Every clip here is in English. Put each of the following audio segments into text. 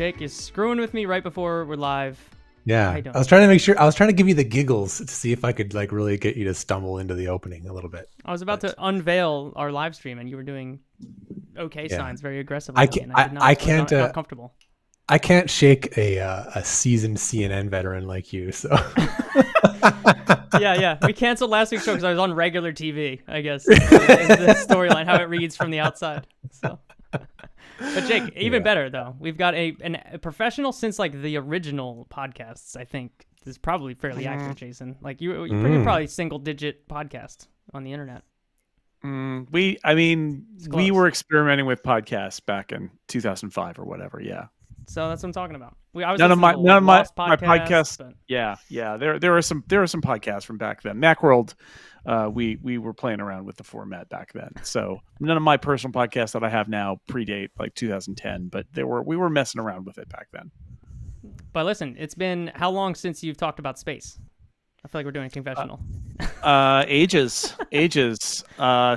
Jake is screwing with me right before we're live. Yeah, I was trying to make sure. I was trying to give you the giggles to see if I could like really get you to stumble into the opening a little bit. I was about to unveil our live stream, and you were doing signs very aggressively. I can't. Not comfortable. I can't shake a seasoned CNN veteran like you. So. Yeah. We canceled last week's show because I was on regular TV. I guess is the storyline, how it reads from the outside. So. But Jake, even better though. We've got a professional since like the original podcasts. I think this is probably fairly accurate, Jason. Like you're probably single-digit podcast on the internet. We were experimenting with podcasts back in 2005 or whatever. Yeah. So that's what I'm talking about. None of my podcasts. But... Yeah. There are some podcasts from back then. Macworld. We were playing around with the format back then. So none of my personal podcasts that I have now predate like 2010, but we were messing around with it back then. But listen, it's been how long since you've talked about space? I feel like we're doing a confessional. Ages.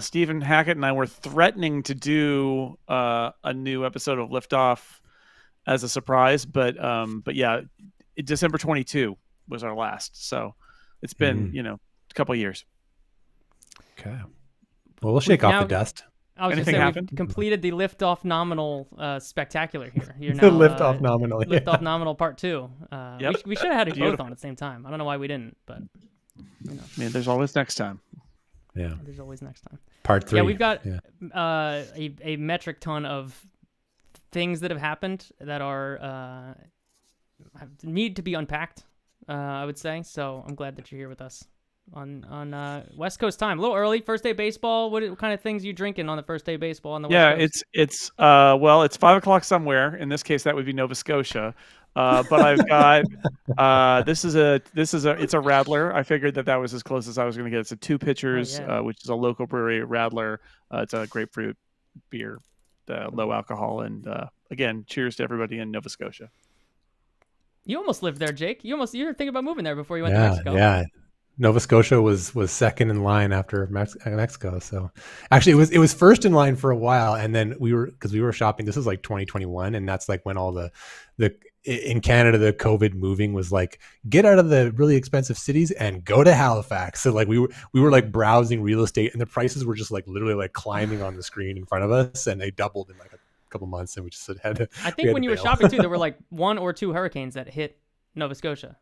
Stephen Hackett and I were threatening to do a new episode of Liftoff as a surprise, but yeah, December 22 was our last. So it's been, a couple of years. Okay. Well, we'll shake off the dust. I was going to say, we've completed the Liftoff-Nominal spectacular here. You're now, the Liftoff-Nominal. Liftoff-Nominal Part 2. We should have had it both on at the same time. I don't know why we didn't, but, there's always next time. Yeah. There's always next time. Part 3. Yeah, we've got a metric ton of things that have happened that are need to be unpacked, I would say. So I'm glad that you're here with us. On West Coast time, a little early. First day baseball. What kind of things are you drinking on the first day of baseball on the West Coast? It's 5 o'clock somewhere. In this case, that would be Nova Scotia. But I've got it's a Radler. I figured that was as close as I was going to get. It's a 2 pitchers, which is a local brewery Radler. It's a grapefruit beer, low alcohol, and again, cheers to everybody in Nova Scotia. You almost lived there, Jake. You were thinking about moving there before you went to Mexico. Yeah. Nova Scotia was second in line after Mexico. So actually it was first in line for a while. And then we were shopping. This was like 2021. And that's like when all the in Canada, the COVID moving was like, get out of the really expensive cities and go to Halifax. So like we were like browsing real estate and the prices were just like literally like climbing on the screen in front of us. And they doubled in like a couple months. And we just had to, I think when you were shopping too, there were like 1 or 2 hurricanes that hit Nova Scotia.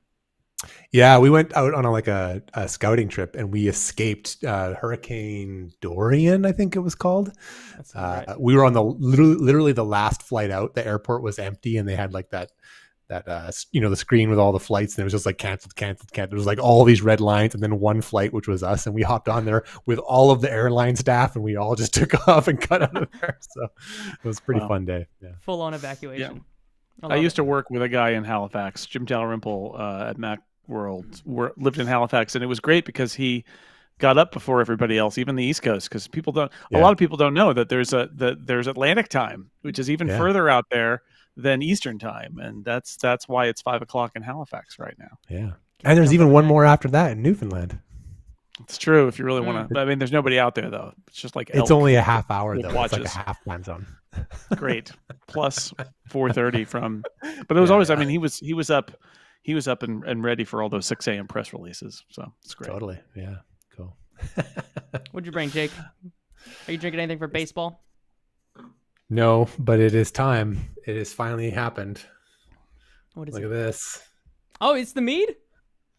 Yeah, we went out on a scouting trip and we escaped Hurricane Dorian, I think it was called. Right. We were on literally the last flight out. The airport was empty and they had like that the screen with all the flights and it was just like canceled. There was like all these red lines and then one flight, which was us, and we hopped on there with all of the airline staff and we all just took off and got out of there. So it was a pretty fun day. Yeah. Full on evacuation. Yeah. I used to work with a guy in Halifax, Jim Dalrymple at Macworld, lived in Halifax, and it was great because he got up before everybody else, even the East Coast, because a lot of people don't know that there's Atlantic time, which is even further out there than Eastern time, and that's why it's 5 o'clock in Halifax right now. Yeah, and there's even one more after that in Newfoundland. It's true if you really want to. I mean, there's nobody out there though. It's just like it's only a half hour though. It's like a half time zone. Great, plus 4:30 from. But it was always. I mean, he was up and ready for all those 6 a.m. press releases. So it's great. Totally. Yeah. Cool. What'd you bring, Jake? Are you drinking anything for baseball? No, but it is time. It has finally happened. What is it? Look at this. Oh, it's the mead?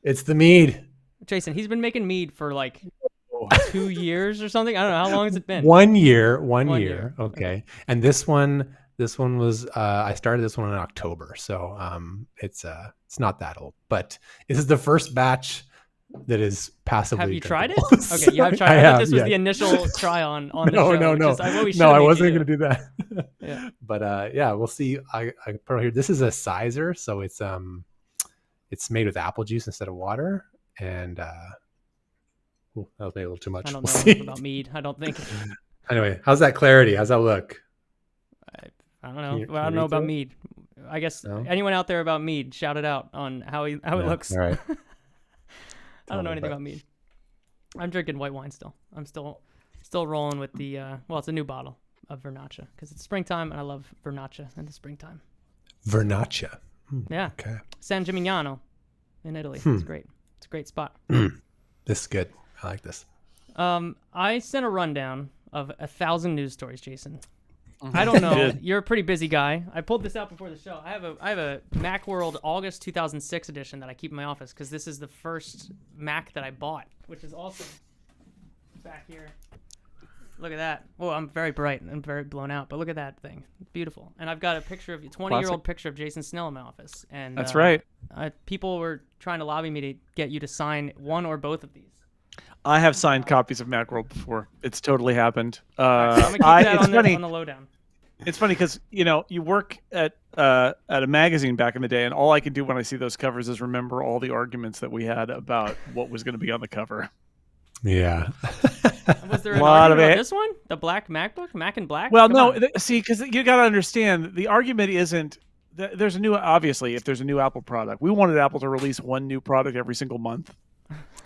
It's the mead. Jason, he's been making mead for like 2 years or something. I don't know. How long has it been? 1 year. 1 year. Okay. And this one was I started this one in October. So it's not that old. But this is the first batch that is passively. Have you tried it? Okay, you have tried it. I thought this was the initial try on the show. No, I wasn't going to do that. Yeah. But we'll see. I put it here. This is a sizer, so it's made with apple juice instead of water. And that was maybe a little too much. I don't know about mead. I don't think. Anyway, how's that clarity? How's that look? I don't know. I don't know about mead. I guess anyone out there about mead, shout it out on how it looks. All right. I don't know anything about mead. I'm drinking white wine still. I'm still rolling with the it's a new bottle of Vernaccia because it's springtime and I love Vernaccia in the springtime. Vernaccia. Yeah. Okay. San Gimignano in Italy. It's great. It's a great spot. This is good. I like this. I sent a rundown of 1,000 news stories, Jason. I don't know. You're a pretty busy guy. I pulled this out before the show. I have a Macworld August 2006 edition that I keep in my office because this is the first Mac that I bought, which is awesome. Back here. Look at that. Oh, I'm very bright and very blown out, but look at that thing. Beautiful. And I've got a picture of 20-year-old picture of Jason Snell in my office. And that's right. People were trying to lobby me to get you to sign one or both of these. I have signed copies of Macworld before. It's totally happened. I'm gonna keep that on the lowdown. It's funny because you work at a magazine back in the day, and all I can do when I see those covers is remember all the arguments that we had about what was going to be on the cover. Yeah. Was there an argument on this one? The black MacBook, Mac in black? Well, no. See, because you got to understand, the argument isn't. There's a new. Obviously, if there's a new Apple product, we wanted Apple to release one new product every single month,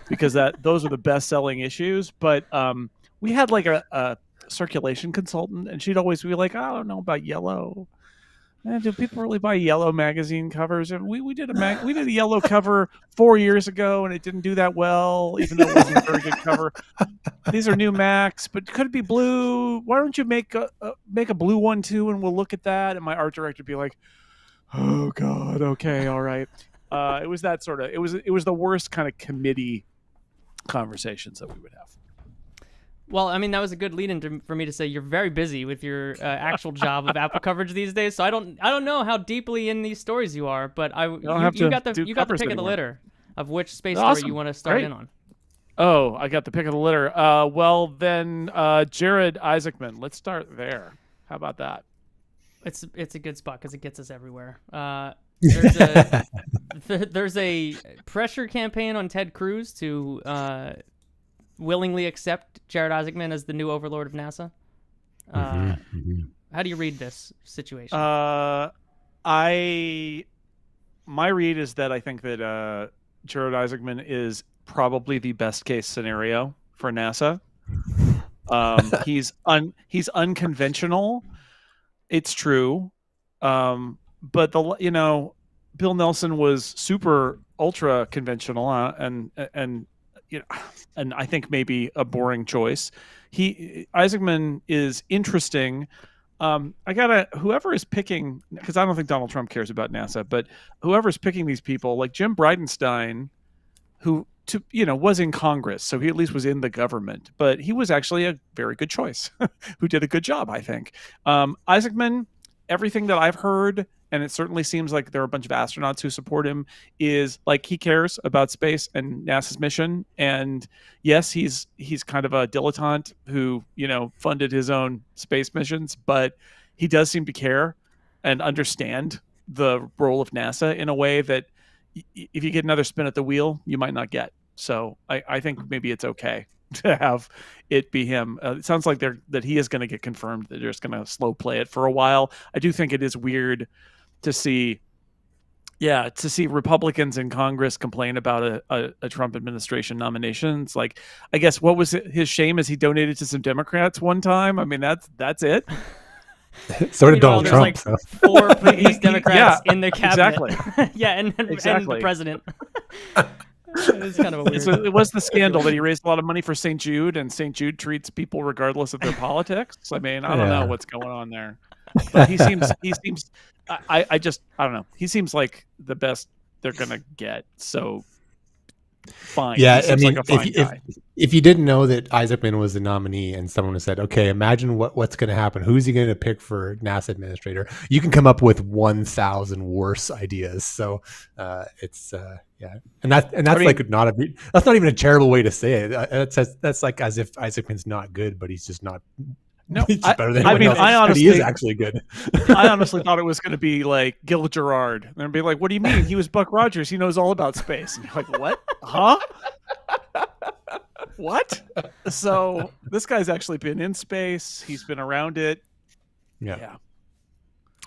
because those are the best-selling issues. But we had like a circulation consultant, and she'd always be like, I don't know about yellow. Do people really buy yellow magazine covers? And we did a yellow cover 4 years ago, and it didn't do that well, even though it wasn't a very good cover. These are new Macs, but could it be blue? Why don't you make a blue one too, and we'll look at that? And my art director would be like, oh God, okay, all right. It was that sort of. It was the worst kind of committee conversations that we would have. Well, I mean, that was a good lead-in for me to say you're very busy with your actual job of Apple coverage these days. So I don't know how deeply in these stories you are, but you got the pick of the litter of which space story you want to start in on. Oh, I got the pick of the litter. Well, then Jared Isaacman. Let's start there. How about that? It's a good spot because it gets us everywhere. There's a pressure campaign on Ted Cruz to willingly accept Jared Isaacman as the new overlord of NASA. How do you read this situation? My read is that I think that Jared Isaacman is probably the best case scenario for NASA. He's unconventional. It's true. But Bill Nelson was super ultra conventional and I think maybe a boring choice. Isaacman is interesting. Whoever is picking, because I don't think Donald Trump cares about NASA, but whoever's picking these people, like Jim Bridenstine, who was in Congress, so he at least was in the government, but he was actually a very good choice, who did a good job, I think. Isaacman, everything that I've heard, and it certainly seems like there are a bunch of astronauts who support him, is like he cares about space and NASA's mission. And yes, he's kind of a dilettante who, funded his own space missions, but he does seem to care and understand the role of NASA in a way that if you get another spin at the wheel, you might not get. So I think maybe it's okay to have it be him. It sounds like that he is going to get confirmed. That they're just going to slow play it for a while. I do think it is weird to see Republicans in Congress complain about a Trump administration nomination. It's like, I guess what was his shame is he donated to some Democrats one time. I mean, that's it. So did Donald Trump. There's like 4 previous Democrats in the cabinet. Exactly. Yeah, and the president. It's kind of a weird. It was the scandal that he raised a lot of money for St. Jude, and St. Jude treats people regardless of their politics. I mean, I don't know what's going on there. But he seems I don't know. He seems like the best they're gonna get. So fine. Yeah, I mean, if you didn't know that Isaacman was the nominee, and someone has said, "Okay, imagine what's going to happen. Who's he going to pick for NASA administrator?" You can come up with 1,000 worse ideas. So it's and that's that's not even a terrible way to say it. That's like as if Isaacman's not good, but he's just not. No, he's better than anyone else. But he is actually good. I honestly thought it was going to be like Gil Gerard. And I'd be like, what do you mean? He was Buck Rogers. He knows all about space. And you're like, what? Huh? What? So this guy's actually been in space. He's been around it. Yeah.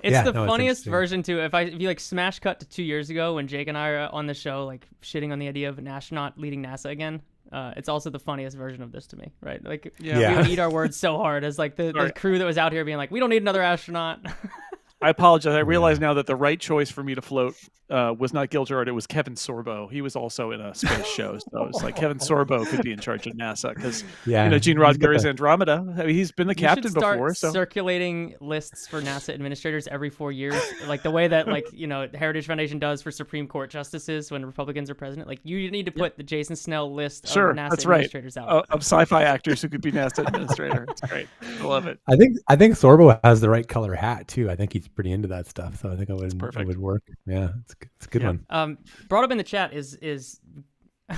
It's the funniest version too. If you like smash cut to 2 years ago when Jake and I are on the show, like shitting on the idea of an astronaut leading NASA again. It's also the funniest version of this to me, right? Like, we would eat our words so hard as like the crew that was out here being like, we don't need another astronaut. I apologize. I realize now that the right choice for me to float was not Gil Gerard. It was Kevin Sorbo. He was also in a space show. So it's like Kevin Sorbo could be in charge of NASA because, Gene Roddenberry's Andromeda. I mean, he's been the captain before. So circulating lists for NASA administrators every 4 years, like the way that Heritage Foundation does for Supreme Court justices when Republicans are president. Like you need to put the Jason Snell list of NASA administrators out. Of sci-fi actors who could be NASA administrator. It's great. I love it. I think Sorbo has the right color hat too. I think he's pretty into that stuff, so I think it would work. Yeah, it's a good one. Brought up in the chat is I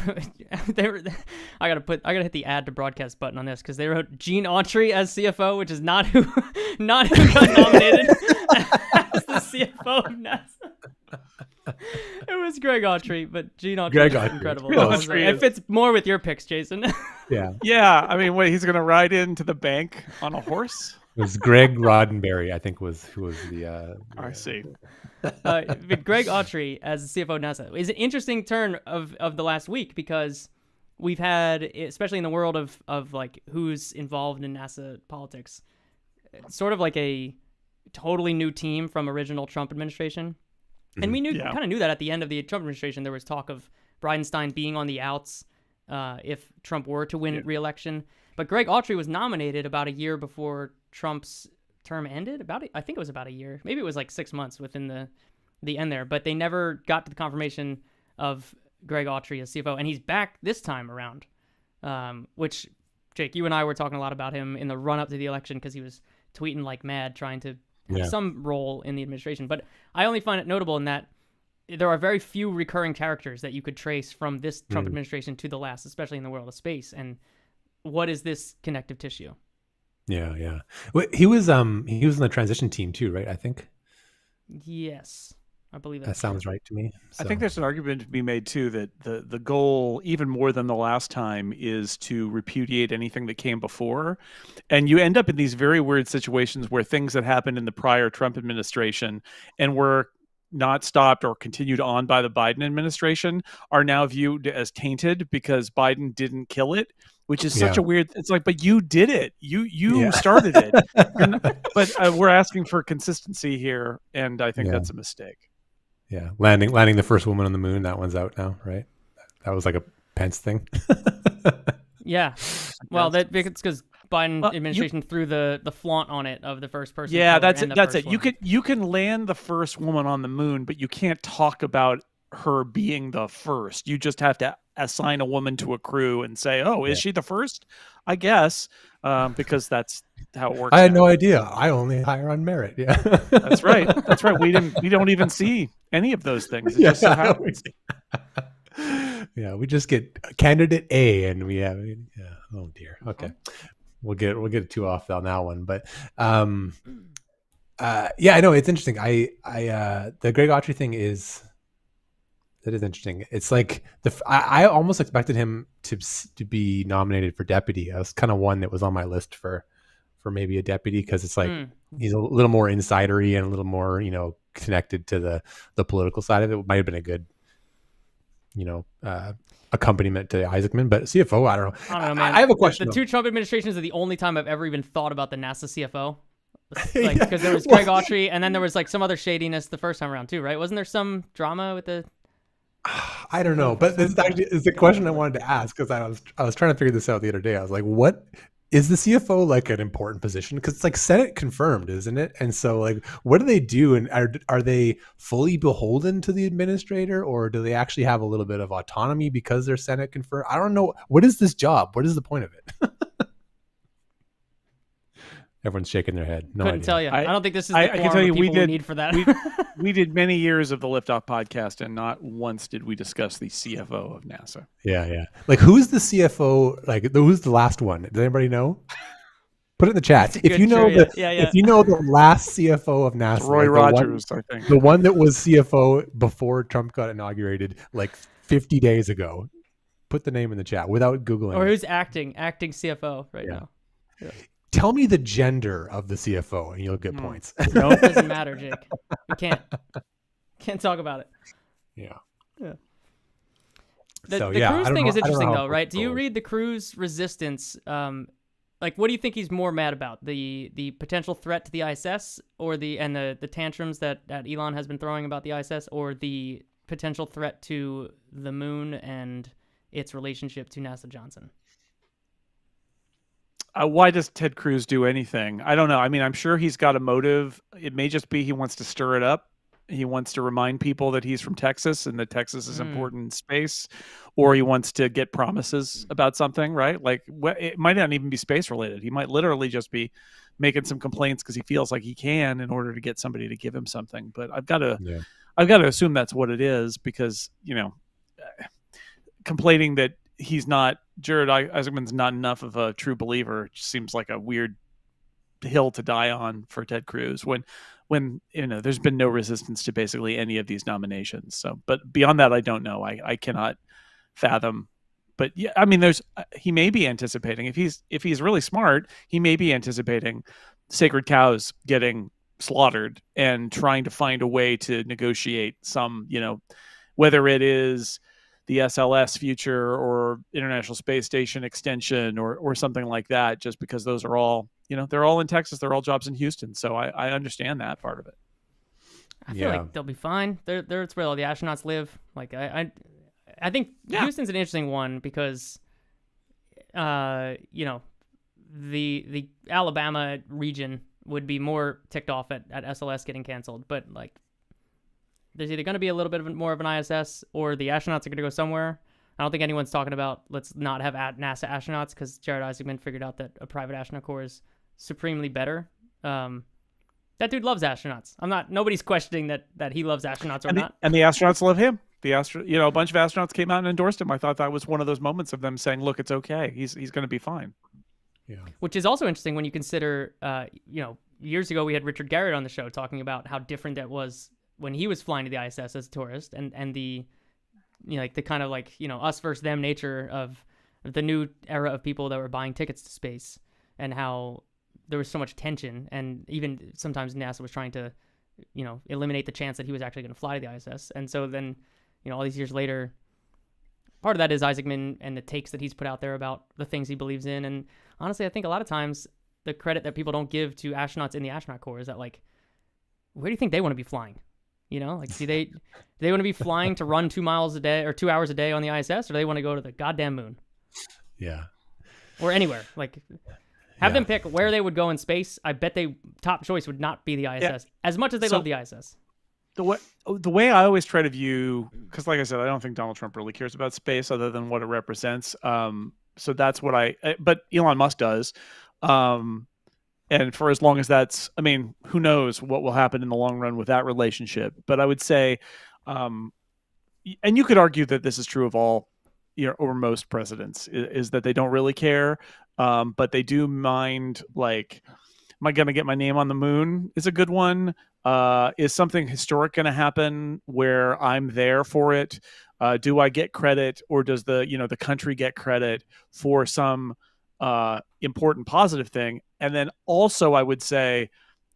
gotta hit the add to broadcast button on this because they wrote Gene Autry as CFO, which is not who got nominated as the CFO of NASA. It was Greg Autry, but Gene Autry is incredible. It fits more with your picks, Jason. Yeah. I mean, wait, he's gonna ride into the bank on a horse? It was Greg Roddenberry, I think, who was the. I see. But Greg Autry as the CFO of NASA is an interesting turn of the last week because we've had, especially in the world of like who's involved in NASA politics, sort of like a totally new team from original Trump administration. And we kind of knew that at the end of the Trump administration, there was talk of Bridenstine being on the outs if Trump were to win re-election. But Greg Autry was nominated about a year before Trump's term ended. I think it was about a year. Maybe it was like 6 months within the end there. But they never got to the confirmation of Greg Autry as CFO. And he's back this time around, which, Jake, you and I were talking a lot about him in the run-up to the election because he was tweeting like mad trying to have some role in the administration. But I only find it notable in that there are very few recurring characters that you could trace from this Trump administration to the last, especially in the world of space. And what is this connective tissue? Yeah. Well, he was in the transition team too, right? I think. Yes, I believe that sounds right to me. So. I think there's an argument to be made too that the goal, even more than the last time, is to repudiate anything that came before, and you end up in these very weird situations where things that happened in the prior Trump administration and were not stopped or continued on by the Biden administration are now viewed as tainted because Biden didn't kill it. Which is such a weird. It's like, but you did it. You started it. But we're asking for consistency here, and I think that's a mistake. Yeah, landing the first woman on the moon. That one's out now, right? That was like a Pence thing. Yeah. Well, it's because Biden administration threw the flaunt on it of the first person. Yeah, that's it. You can land the first woman on the moon, but you can't talk about her being the first. You just have to assign a woman to a crew and say, "Oh, is she the first?" I guess because that's how it works. I had no idea. I only hire on merit. Yeah, that's right. That's right. We don't even see any of those things. It just so happens. We just get candidate A, and we have. Yeah. Oh dear. Okay, we'll get too off on that one, but I know it's interesting. The Greg Autry thing is. That is interesting. It's like I almost expected him to be nominated for deputy. That was kind of one that was on my list for maybe a deputy because it's like he's a little more insidery and a little more connected to the political side of it. It might have been a good accompaniment to Isaacman, but CFO, I don't know, man. I have a question. The two Trump administrations are the only time I've ever even thought about the NASA CFO. Like because there was Greg Autry and then there was like some other shadiness the first time around too, right? Wasn't there some drama with the? I don't know, but this actually is the question I wanted to ask because I was trying to figure this out the other day. I was like, what is the CFO like an important position? Because it's like Senate confirmed, isn't it? And so like, what do they do? And are they fully beholden to the administrator or do they actually have a little bit of autonomy because they're Senate confirmed? I don't know. What is this job? What is the point of it? Everyone's shaking their head. No Couldn't idea. tell you. I don't think this is the I can tell you we need for that. we did many years of the Liftoff podcast, and not once did we discuss the CFO of NASA. Yeah. Like, who's the CFO? Like, who's the last one? Does anybody know? Put it in the chat if you know if you know the last CFO of NASA. It's Roy Rogers, I think. The one that was CFO before Trump got inaugurated, like 50 days ago. Put the name in the chat without Googling. Or who's acting CFO right now? Yeah. Tell me the gender of the CFO and you'll get points. No, it doesn't matter, Jake. We can't talk about it. Yeah. The Cruz thing is interesting though, right? Do you read the Cruz resistance like, what do you think he's more mad about? The potential threat to the ISS, or the tantrums that Elon has been throwing about the ISS, or the potential threat to the moon and its relationship to NASA Johnson? Why does Ted Cruz do anything? I don't know. I mean, I'm sure he's got a motive. It may just be he wants to stir it up. He wants to remind people that he's from Texas and that Texas is important in space, or he wants to get promises about something, right? Like, it might not even be space related. He might literally just be making some complaints because he feels like he can in order to get somebody to give him something. But I've got to assume that's what it is, because, complaining that Jared Isaacman's not enough of a true believer just seems like a weird hill to die on for Ted Cruz when there's been no resistance to basically any of these nominations. So, but beyond that, I don't know. I cannot fathom. But yeah, I mean, he may be anticipating, if he's really smart, he may be anticipating sacred cows getting slaughtered and trying to find a way to negotiate some, whether it is the SLS future or International Space Station extension or something like that, just because those are all, they're all in Texas. They're all jobs in Houston. So I understand that part of it. I feel like they'll be fine. It's where all the astronauts live. Like, I think Houston's an interesting one because, the Alabama region would be more ticked off at SLS getting canceled. But, like, there's either going to be a little bit more of an ISS, or the astronauts are going to go somewhere. I don't think anyone's talking about let's not have NASA astronauts, because Jared Isaacman figured out that a private astronaut corps is supremely better. That dude loves astronauts. Nobody's questioning that he loves astronauts or not. And the astronauts love him. A bunch of astronauts came out and endorsed him. I thought that was one of those moments of them saying, "Look, it's okay. He's going to be fine." Yeah. Which is also interesting when you consider, years ago we had Richard Garrett on the show talking about how different that was when he was flying to the ISS as a tourist, and the, the kind of us versus them nature of the new era of people that were buying tickets to space, and how there was so much tension, and even sometimes NASA was trying to, eliminate the chance that he was actually going to fly to the ISS. And so then, all these years later, part of that is Isaacman and the takes that he's put out there about the things he believes in. And honestly, I think a lot of times the credit that people don't give to astronauts in the astronaut corps is that, like, where do you think they want to be flying? Do they want to be flying to run 2 miles a day or 2 hours a day on the ISS, or do they want to go to the goddamn moon? Yeah. Or anywhere. Like, have them pick where they would go in space. I bet top choice would not be the ISS, as much as they love the ISS. The way I always try to view, because like I said, I don't think Donald Trump really cares about space other than what it represents. So that's what but Elon Musk does. And for as long as who knows what will happen in the long run with that relationship. But I would say, and you could argue that this is true of all, or most presidents, is that they don't really care. But they do mind, like, am I going to get my name on the moon is a good one. Is something historic going to happen where I'm there for it? Do I get credit, or does the country get credit for some important positive thing? And then also I would say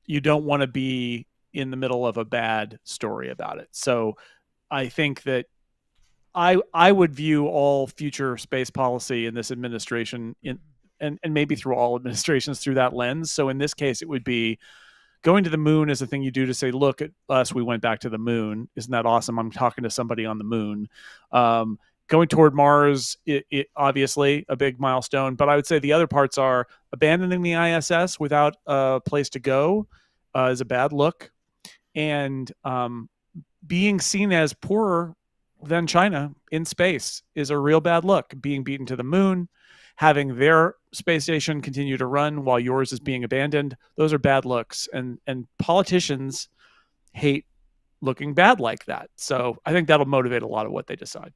you don't want to be in the middle of a bad story about it. So I think that I would view all future space policy in this administration and maybe through all administrations through that lens. So in this case, it would be going to the moon is a thing you do to say, look at us, we went back to the moon. Isn't that awesome? I'm talking to somebody on the moon. Going toward Mars, it obviously a big milestone, but I would say the other parts are abandoning the ISS without a place to go is a bad look. And being seen as poorer than China in space is a real bad look. Being beaten to the moon, having their space station continue to run while yours is being abandoned, those are bad looks. And politicians hate looking bad like that. So I think that'll motivate a lot of what they decide.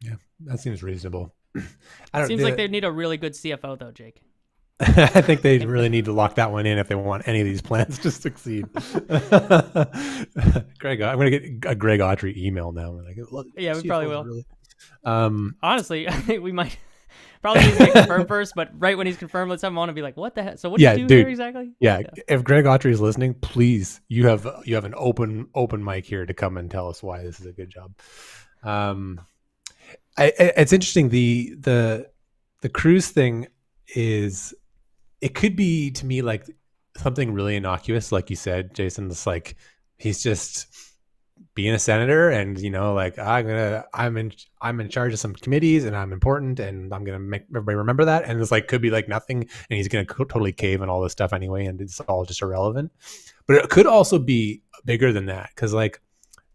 Yeah, that seems reasonable. Seems like they need a really good CFO, though, Jake. I think they really need to lock that one in if they want any of these plans to succeed. Greg, I'm going to get a Greg Autry email now. Like, look, yeah, we probably will. Really... Honestly, I think we might probably need to get confirmed first, but right when he's confirmed, let's have him on and be like, what the heck? So what do you do here exactly? Yeah, if Greg Autry is listening, please, you have an open mic here to come and tell us why this is a good job. It's interesting, the Cruz thing. is it could be to me like something really innocuous, like you said, Jason. It's like he's just being a senator, and like I'm in charge of some committees, and I'm important, and I'm gonna make everybody remember that. And it's like could be like nothing, and he's gonna totally cave on all this stuff anyway, and it's all just irrelevant. But it could also be bigger than that, because like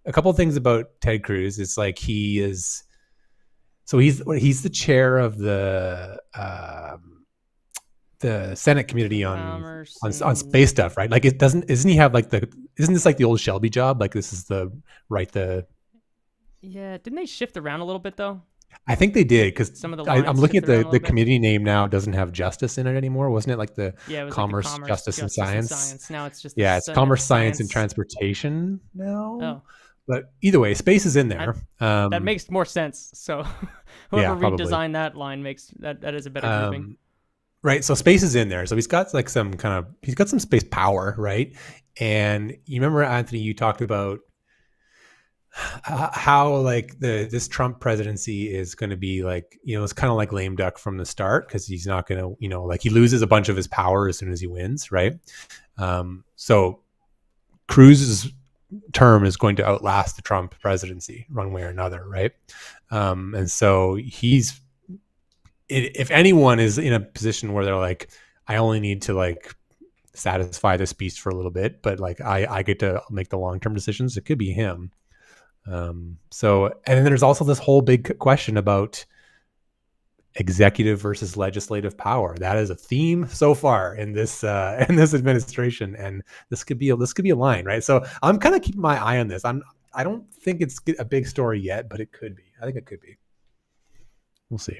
a couple of things about Ted Cruz, it's like he's the chair of the Senate committee on space stuff, right? Like isn't he have like isn't this like the old Shelby job? Like this is yeah, didn't they shift around a little bit though? I think they did, because some of the I'm looking at the committee name now. It doesn't have justice in it anymore. Wasn't it like the commerce, Justice and Science? Now it's just it's Commerce, Science and Transportation now. Oh. But either way, space is in there. That makes more sense. So whoever redesigned that line makes that is a better grouping. Right. So space is in there. So he's got like he's got some space power, right? And you remember, Anthony, you talked about how like this Trump presidency is going to be like, it's kind of like lame duck from the start, because he's not going to, like he loses a bunch of his power as soon as he wins, right? So Cruz's term is going to outlast the Trump presidency one way or another, right? And so if anyone is in a position where they're like, I only need to like satisfy this beast for a little bit, but like I get to make the long-term decisions, it could be him. So, and then there's also this whole big question about executive versus legislative power. That is a theme so far in this administration, and this could be a line, right? So I'm kind of keeping my eye on this. I don't think it's a big story yet, but it could be. I think it could be. We'll see.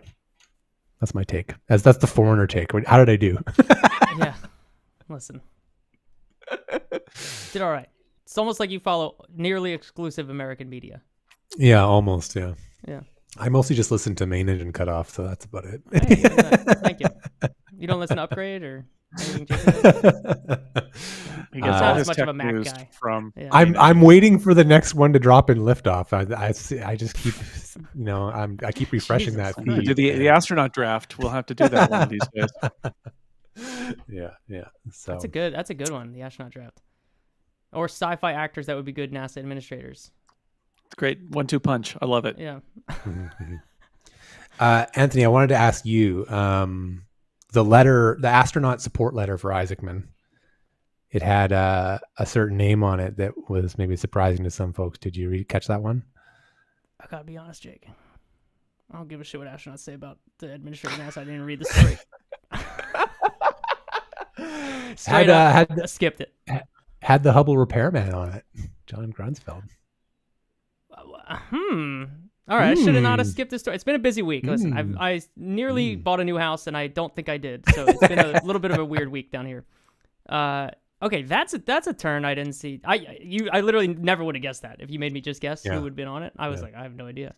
That's my take. That's the foreigner take. How did I do? Yeah. Listen. Did all right. It's almost like you follow nearly exclusive American media. Yeah, almost. Yeah. Yeah. I mostly just listen to Main Engine Cutoff, so that's about it. Hey, thank you. You don't listen to Upgrade or anything? He gets not as much of a Mac guy. I'm waiting for the next one to drop in Liftoff. I just keep I keep refreshing that feed. Do the astronaut draft. We'll have to do that one of these days. Yeah. So that's a good one. The astronaut draft, or sci-fi actors that would be good NASA administrators. It's great 1-2 punch. I love it. Yeah. Anthony, I wanted to ask you the astronaut support letter for Isaacman. It had a certain name on it that was maybe surprising to some folks. Did you catch that one? I gotta be honest, Jake. I don't give a shit what astronauts say about the administrator of NASA. I didn't read the story. Straight up, I skipped it. Had the Hubble repairman on it, John Grunsfeld. All right, I should have not have skipped this story. It's been a busy week. Listen, I nearly bought a new house, and I don't think I did. So it's been a little bit of a weird week down here. Okay, that's a turn I didn't see. I literally never would have guessed that. If you made me just guess who would have been on it, I was like, I have no idea.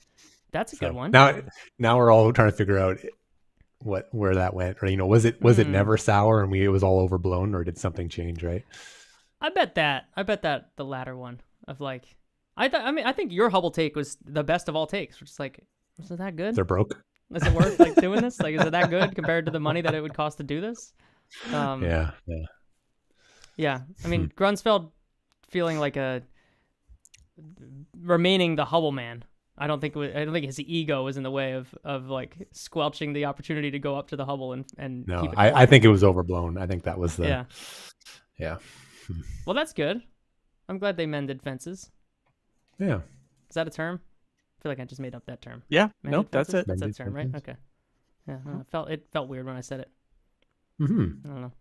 That's a good one. Now we're all trying to figure out where that went, or was it never sour and it was all overblown, or did something change? Right. I bet that the latter one of like. I think your Hubble take was the best of all takes. Which is like, is it that good? They're broke. Is it worth like doing this? Like, is it that good compared to the money that it would cost to do this? Yeah. I mean, Grunsfeld feeling like remaining the Hubble man. I don't think his ego was in the way of like squelching the opportunity to go up to the Hubble and no. Keep it I think it was overblown. I think that was the yeah. Well, that's good. I'm glad they mended fences. Yeah. Is that a term? I feel like I just made up that term. Yeah. Nope, that's it. That's a term, right? Okay. Yeah. It felt weird when I said it. Mm-hmm. I don't know.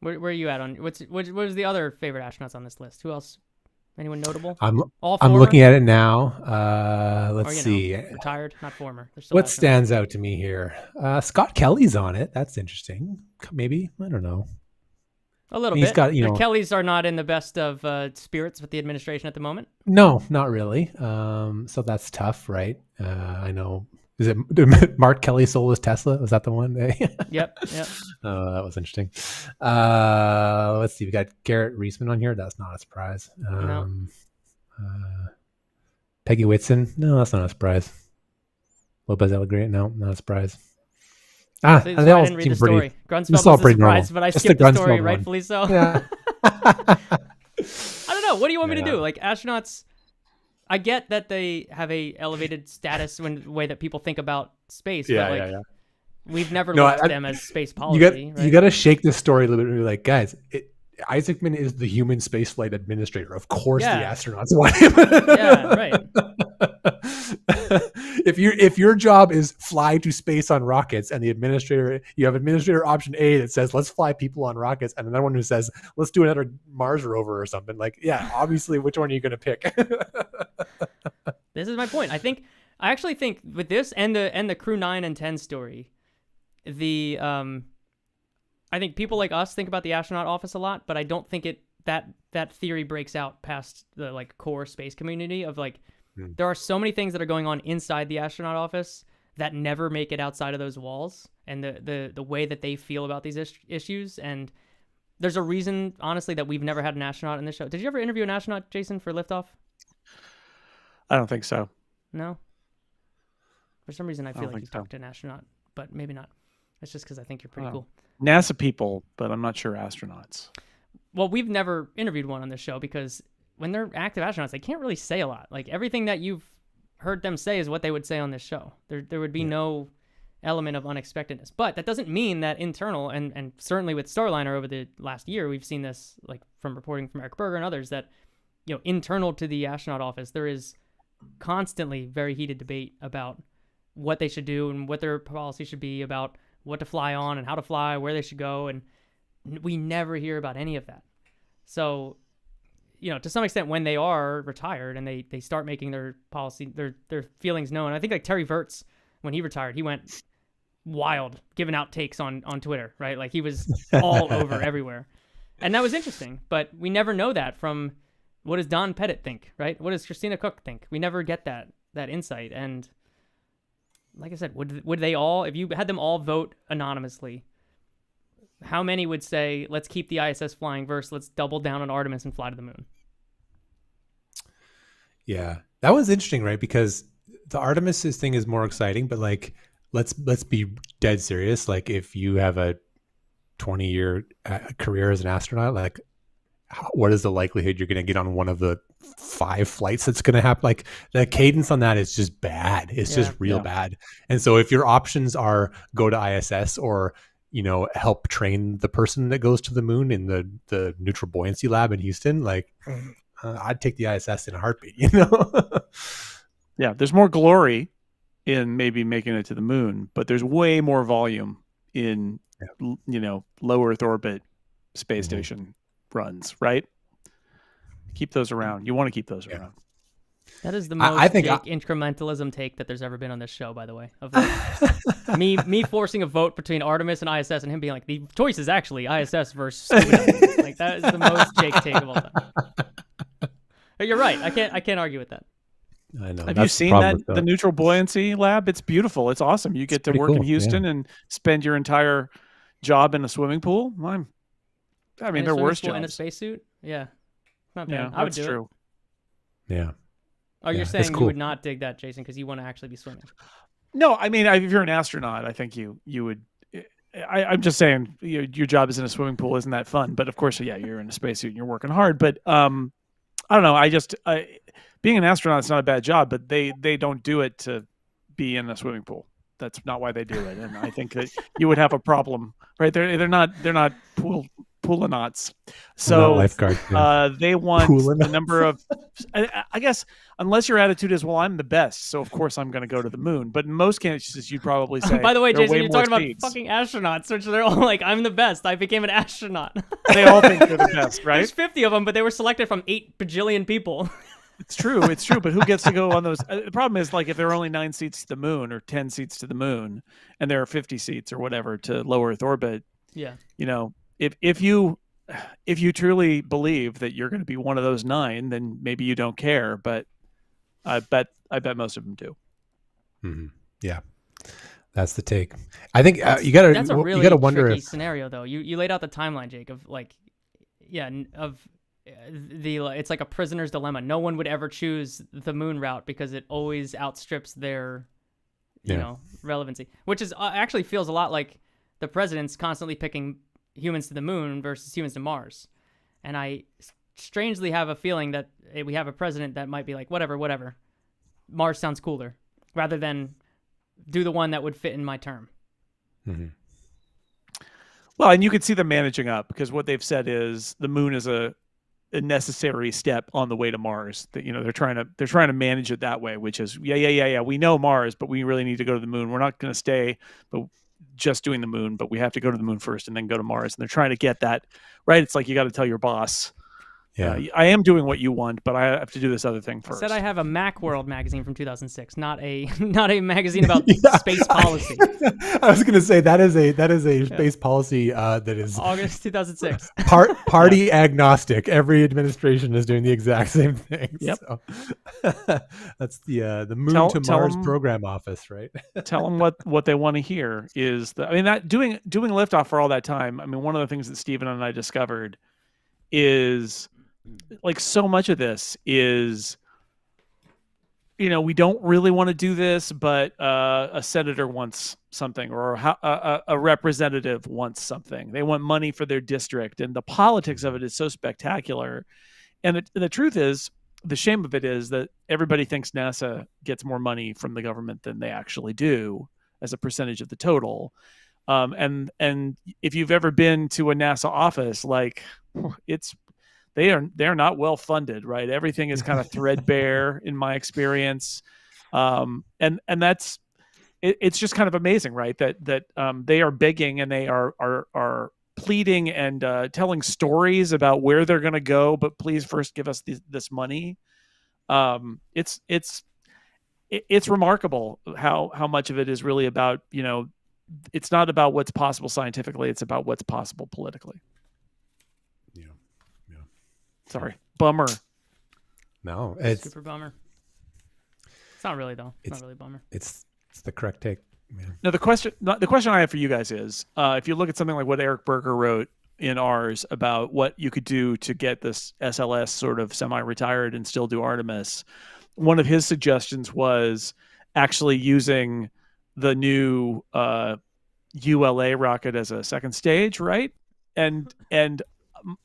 Where are you at on what is the other favorite astronauts on this list? Who else? Anyone notable? I'm looking at it now. Let's see. Retired, not former. What stands out to me here? Scott Kelly's on it. That's interesting. Maybe, I don't know. A little bit. The Kellys are not in the best of spirits with the administration at the moment. No, not really. So that's tough, right? I know. Is it Mark Kelly sold his Tesla? Was that the one? Yep. That was interesting. Let's see. We got Garrett Reisman on here. That's not a surprise. No. Peggy Whitson. No, that's not a surprise. Lopez Alegría. No, not a surprise. Ah, So they all I didn't read seem the story. pretty. Grunsfeld This is all was a pretty normal. surprise, but I Just skipped the the story, Grunsfeld one. rightfully so. Yeah. I don't know. What do you want me to Yeah. do? Like astronauts, I get that they have a elevated status when the way that people think about space, but like we've never looked at them as space policy. You got to shake this story a little bit and be like, guys, Isaacman is the human spaceflight administrator. Of course, the astronauts want him. Yeah, right. If your job is fly to space on rockets, and you have administrator option A that says let's fly people on rockets, and another one who says let's do another Mars rover or something. Like, yeah, obviously, which one are you going to pick? This is my point. I actually think with this and the Crew 9 and 10 story, I think people like us think about the astronaut office a lot, but I don't think that theory breaks out past the like core space community of like there are so many things that are going on inside the astronaut office that never make it outside of those walls, and the way that they feel about these issues. And there's a reason, honestly, that we've never had an astronaut in this show. Did you ever interview an astronaut, Jason, for Liftoff? I don't think so. No? For some reason, I feel like you talked to an astronaut, but maybe not. It's just because I think you're pretty cool. NASA people, but I'm not sure astronauts. Well, we've never interviewed one on this show because when they're active astronauts, they can't really say a lot. Like everything that you've heard them say is what they would say on this show. There would be no element of unexpectedness. But that doesn't mean that internal, and certainly with Starliner over the last year, we've seen this like from reporting from Eric Berger and others that, you know, internal to the astronaut office, there is constantly very heated debate about what they should do and what their policy should be about what to fly on and how to fly, where they should go. And we never hear about any of that. So, you know, to some extent, when they are retired and they start making their policy, their feelings known. I think like Terry Virts, when he retired, he went wild giving out takes on Twitter, right? Like he was all over everywhere. And that was interesting, but we never know that from what does Don Pettit think, right? What does Christina Cook think? We never get that insight. And like I said, would they all, if you had them all vote anonymously, how many would say, let's keep the ISS flying versus let's double down on Artemis and fly to the moon? Yeah, that was interesting, right? Because the Artemis thing is more exciting, but like, let's be dead serious. Like if you have a 20-year career as an astronaut, like what is the likelihood you're going to get on one of the 5 flights that's going to happen? Like the cadence on that is just bad. It's just real bad. And so if your options are go to ISS or, you know, help train the person that goes to the moon in the neutral buoyancy lab in Houston, like I'd take the ISS in a heartbeat, you know? Yeah. There's more glory in maybe making it to the moon, but there's way more volume in, you know, low Earth orbit space station runs, right? Keep those around. You want to keep those around. That is the most incrementalism take that there's ever been on this show, by the way. Of like, me forcing a vote between Artemis and ISS, and him being like, the choice is actually ISS versus Scuba. Like that is the most Jake take of all time. But you're right. I can't argue with that. I know. Have you seen the neutral buoyancy lab? It's beautiful. It's awesome. You get to work in Houston and spend your entire job in a swimming pool. I mean, they're worse jobs. In a spacesuit? Yeah. Not bad. Yeah, I would do true. it. Yeah. Oh, you're saying you would not dig that, Jason, because you want to actually be swimming. No, I mean, if you're an astronaut, I think you would. I'm just saying your job is in a swimming pool. Isn't that fun? But of course, yeah, you're in a spacesuit and you're working hard. But I don't know. Being an astronaut is not a bad job, but they don't do it to be in a swimming pool. That's not why they do it. And I think that you would have a problem, right? They're not Poolonauts. So lifeguard, they want the number of, I guess, unless your attitude is, well, I'm the best, so of course I'm going to go to the moon. But in most cases, you'd probably say, by the way, Jason, you're talking speeds. about fucking astronauts, which they're all like, I'm the best. I became an astronaut. They all think they're the best, right? There's 50 of them, but they were selected from 8 bajillion people. It's true. But who gets to go on those? The problem is, like, if there are only 9 seats to the moon or 10 seats to the moon, and there are 50 seats or whatever to low Earth orbit, yeah, you know, if you truly believe that you're going to be one of those 9, then maybe you don't care. But I bet most of them do. Mm-hmm. Yeah, that's the take. I think you got to. That's a really you got to wonder tricky scenario, though. You laid out the timeline, Jake, of like, it's like a prisoner's dilemma. No one would ever choose the moon route because it always outstrips their relevancy, which is actually feels a lot like the president's constantly picking humans to the moon versus humans to Mars. And I strangely have a feeling that we have a president that might be like, whatever. Mars sounds cooler, rather than do the one that would fit in my term. Mm-hmm. Well, and you can see them managing up, because what they've said is the moon is a necessary step on the way to Mars. That they're trying to manage it that way, which is we know Mars, but we really need to go to the moon. We're not going to stay but just doing the moon, but we have to go to the moon first and then go to Mars. And they're trying to get that right. It's like you got to tell your boss, I am doing what you want, but I have to do this other thing first. I said I have a Macworld magazine from 2006, not a magazine about space policy. I was going to say that is a space policy that is August 2006. Party agnostic. Every administration is doing the exact same thing. Yep. So, that's the Moon to Mars program office, right? Tell them what they want to hear is that doing liftoff for all that time. I mean, one of the things that Stephen and I discovered is, like, so much of this is, we don't really want to do this, but a senator wants something, or a representative wants something. They want money for their district, and the politics of it is so spectacular. And the truth is, the shame of it is that everybody thinks NASA gets more money from the government than they actually do as a percentage of the total. And if you've ever been to a NASA office, like, they're not well funded, right? Everything is kind of threadbare in my experience. And that's, it's just kind of amazing, right? That they are begging, and they are pleading and telling stories about where they're going to go, but please first give us this money. It's remarkable how much of it is really about, it's not about what's possible scientifically, it's about what's possible politically. Sorry. Bummer. No, it's super bummer. It's not really, though. It's not really a bummer. It's the correct take. Yeah. No, the question I have for you guys is, if you look at something like what Eric Berger wrote in ours about what you could do to get this SLS sort of semi-retired and still do Artemis, one of his suggestions was actually using the new ULA rocket as a second stage, right? And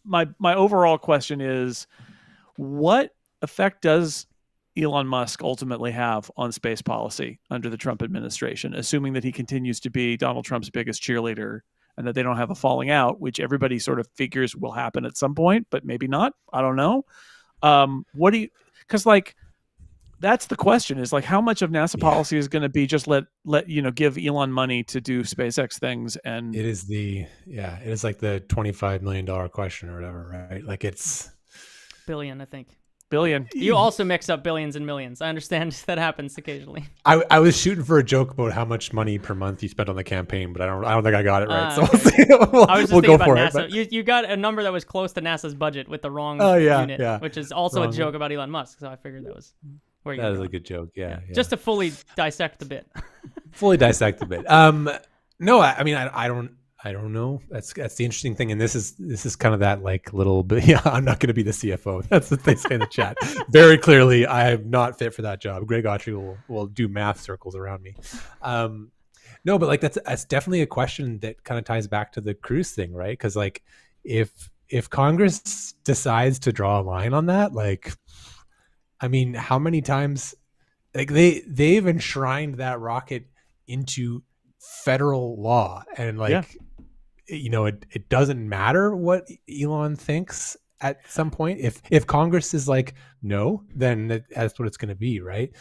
my overall question is, what effect does Elon Musk ultimately have on space policy under the Trump administration, assuming that he continues to be Donald Trump's biggest cheerleader and that they don't have a falling out, which everybody sort of figures will happen at some point, but maybe not. I don't know. Because that's the question, is like, how much of NASA policy is going to be just let give Elon money to do SpaceX things? And it is like the $25 million question or whatever, right? Like, it's billion, I think. Billion. You also mix up billions and millions. I understand that happens occasionally. I was shooting for a joke about how much money per month you spent on the campaign, but I don't think I got it right. So okay. I was just thinking about NASA. But You got a number that was close to NASA's budget with the wrong unit, which is also a joke about Elon Musk. So I figured that was where you. That is a good joke. Yeah. Just to fully dissect the bit. No, I mean, I don't know. That's the interesting thing, and this is kind of that, like, little bit. Yeah, I'm not going to be the CFO. That's what they say in the chat. Very clearly, I am not fit for that job. Greg Autry will do math circles around me. No, but like that's definitely a question that kind of ties back to the Cruz thing, right? Because like if Congress decides to draw a line on that, like, I mean, how many times, like, they've enshrined that rocket into federal law, and like, it doesn't matter what Elon thinks at some point. If Congress is like, no, then that's what it's going to be, right?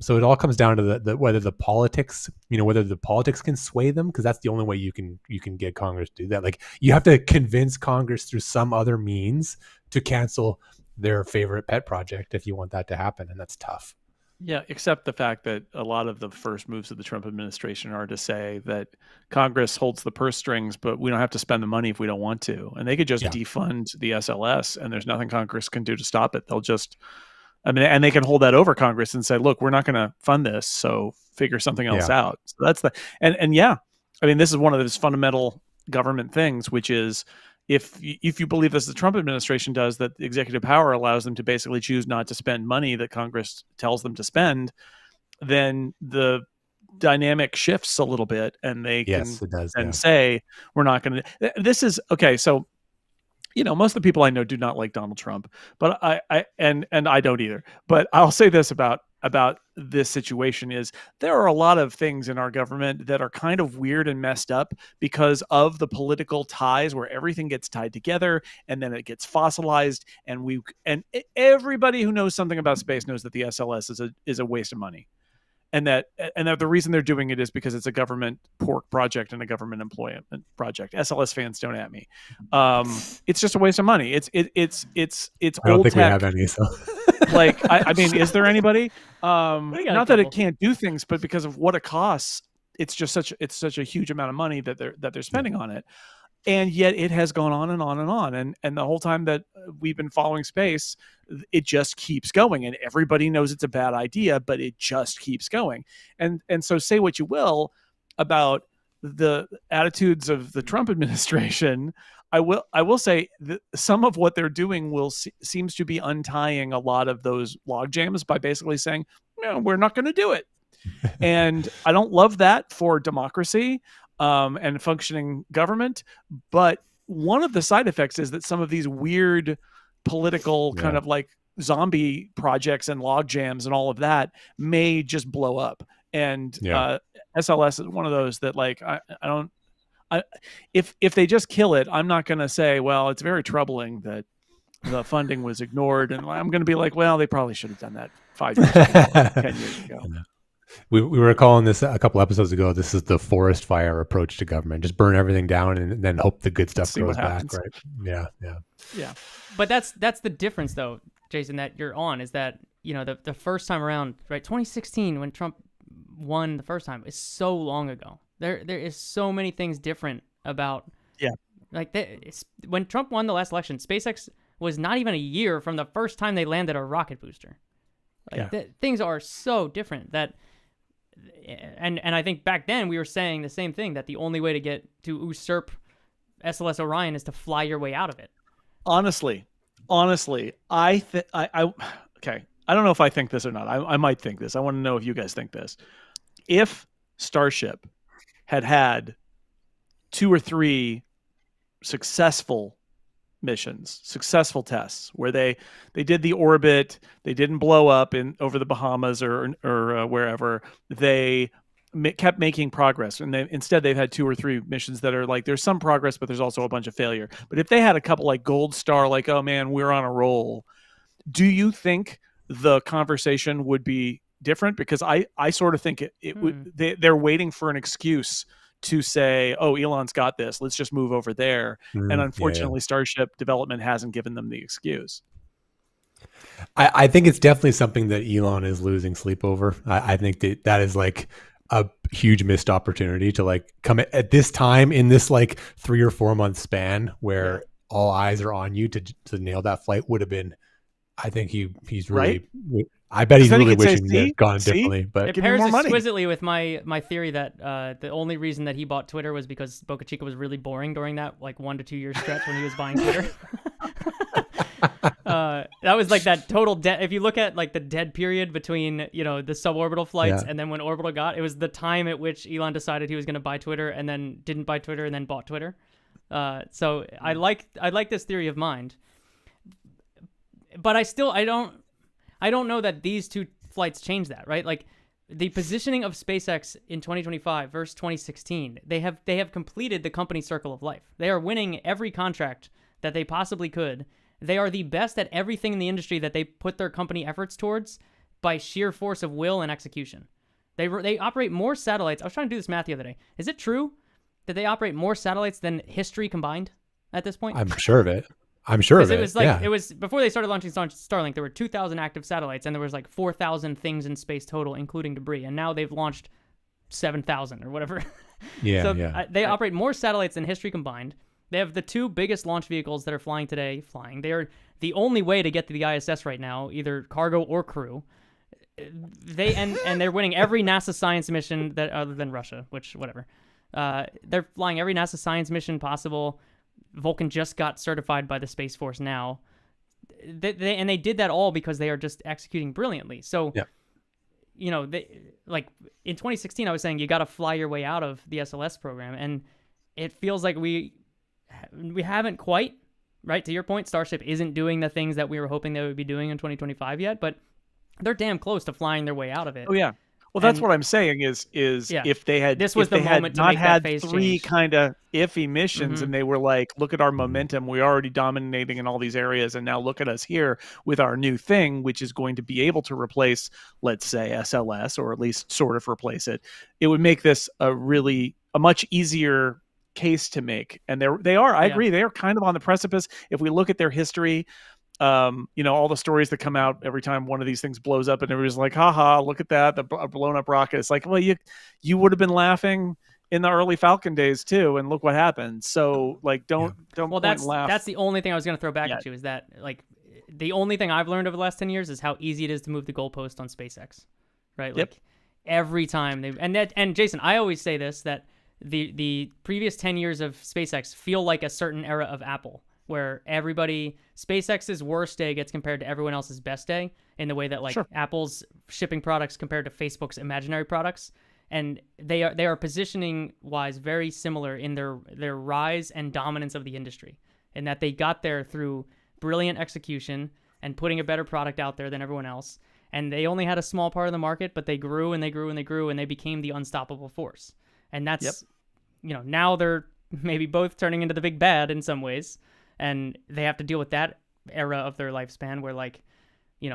So it all comes down to the whether the politics, whether the politics can sway them, because that's the only way you can get Congress to do that. Like, you have to convince Congress through some other means to cancel their favorite pet project if you want that to happen, and that's tough. Yeah, except the fact that a lot of the first moves of the Trump administration are to say that Congress holds the purse strings, but we don't have to spend the money if we don't want to. And they could just defund the SLS, and there's nothing Congress can do to stop it. They'll just, and they can hold that over Congress and say, look, we're not going to fund this, so figure something else out. So that's this is one of those fundamental government things, which is, if you believe, as the Trump administration does, that the executive power allows them to basically choose not to spend money that Congress tells them to spend, then the dynamic shifts a little bit, and they Yes, it does. and say we're not going to. This is okay. So, most of the people I know do not like Donald Trump, but I don't either. But I'll say this about this situation is there are a lot of things in our government that are kind of weird and messed up because of the political ties where everything gets tied together and then it gets fossilized, and everybody who knows something about space knows that the SLS is a waste of money. And that the reason they're doing it is because it's a government pork project and a government employment project. SLS fans, don't at me. It's just a waste of money. It's I don't old think tech. we have any. So, Like, I mean, is there anybody? Not that it couple. can't do things, but because of what it costs, it's just such a huge amount of money that they're spending on it. And yet it has gone on and on and on. And the whole time that we've been following space, it just keeps going. And everybody knows it's a bad idea, but it just keeps going. And so say what you will about the attitudes of the Trump administration, I will say that some of what they're doing seems to be untying a lot of those log jams by basically saying, no, we're not going to do it. And I don't love that for democracy and functioning government. But one of the side effects is that some of these weird political kind of like zombie projects and log jams and all of that may just blow up. And SLS is one of those that, like, if they just kill it, I'm not going to say, well, it's very troubling that the funding was ignored. And I'm going to be like, well, they probably should have done that 5 years ago, 10 years ago. We were calling this a couple episodes ago. This is the forest fire approach to government. Just burn everything down and then hope the good stuff grows back. Right? Yeah. But that's the difference, though, Jason, that you're on, is that, the first time around, right? 2016, when Trump won the first time, is so long ago. There is so many things different about, like, when Trump won the last election, SpaceX was not even a year from the first time they landed a rocket booster. Like, things are so different that. And I think back then we were saying the same thing, that the only way to get to usurp SLS Orion is to fly your way out of it. Honestly, okay. I don't know if I think this or not. I might think this. I want to know if you guys think this. If Starship had 2 or 3 successful missions, successful tests where they did the orbit, they didn't blow up over the Bahamas or wherever, they kept making progress, and instead they've had 2 or 3 missions that are like, there's some progress but there's also a bunch of failure. But if they had a couple like gold star, like, oh man, we're on a roll, do you think the conversation would be different? Because I sort of think they're waiting for an excuse to say, oh, Elon's got this, let's just move over there. And unfortunately, Starship development hasn't given them the excuse. I think it's definitely something that Elon is losing sleep over. I think that is like a huge missed opportunity to like come at this time in this like 3 or 4 month span where all eyes are on you to nail that flight would have been. I think he's really. Right? I bet he's really wishing he had gone differently. But it pairs exquisitely with my theory that the only reason that he bought Twitter was because Boca Chica was really boring during that like 1 to 2 year stretch when he was buying Twitter. That was like that total dead. If you look at like the dead period between the suborbital flights and then when orbital got, it was the time at which Elon decided he was going to buy Twitter and then didn't buy Twitter and then bought Twitter. So I like this theory of mind. But I don't know that these 2 flights change that, right? Like the positioning of SpaceX in 2025 versus 2016, they have completed the company circle of life. They are winning every contract that they possibly could. They are the best at everything in the industry that they put their company efforts towards by sheer force of will and execution. They operate more satellites. I was trying to do this math the other day. Is it true that they operate more satellites than history combined at this point? I'm sure of it. It was like it was before they started launching Starlink. There were 2,000 active satellites, and there was like 4,000 things in space total, including debris. And now they've launched 7,000 or whatever. They operate more satellites than history combined. They have the 2 biggest launch vehicles that are flying today. They are the only way to get to the ISS right now, either cargo or crew. And they're winning every NASA science mission that other than Russia, which whatever. They're flying every NASA science mission possible. Vulcan just got certified by the Space Force now. They did that all because they are just executing brilliantly. So like in 2016, I was saying you got to fly your way out of the SLS program, and it feels like we haven't quite, right? To your point, Starship isn't doing the things that we were hoping they would be doing in 2025 yet, but they're damn close to flying their way out of it. Oh yeah. Well, that's what I'm saying is if they had this was the moment to not make had that phase three change. kind of iffy missions, and they were like, look at our momentum, we're already dominating in all these areas, and now look at us here with our new thing, which is going to be able to replace, let's say, SLS, or at least sort of replace it. It would make this a much easier case to make. And they are, I agree, they are kind of on the precipice. If we look at their history, all the stories that come out every time one of these things blows up and everybody's like, haha, look at that, the blown up rocket. It's like, well, you would have been laughing in the early Falcon days too, and look what happened. So like, don't well, that's the only thing I was going to throw back at you, is that like the only thing I've learned over the last 10 years is how easy it is to move the goalpost on SpaceX, right? Like every time and Jason, I always say this, that the previous 10 years of SpaceX feel like a certain era of Apple, where SpaceX's worst day gets compared to everyone else's best day, in the way that Apple's shipping products compared to Facebook's imaginary products. And they are positioning wise very similar in their rise and dominance of the industry, in that they got there through brilliant execution and putting a better product out there than everyone else. And they only had a small part of the market, but they grew and they grew and they grew, and they became the unstoppable force. And that's, now they're maybe both turning into the big bad in some ways. And they have to deal with that era of their lifespan where,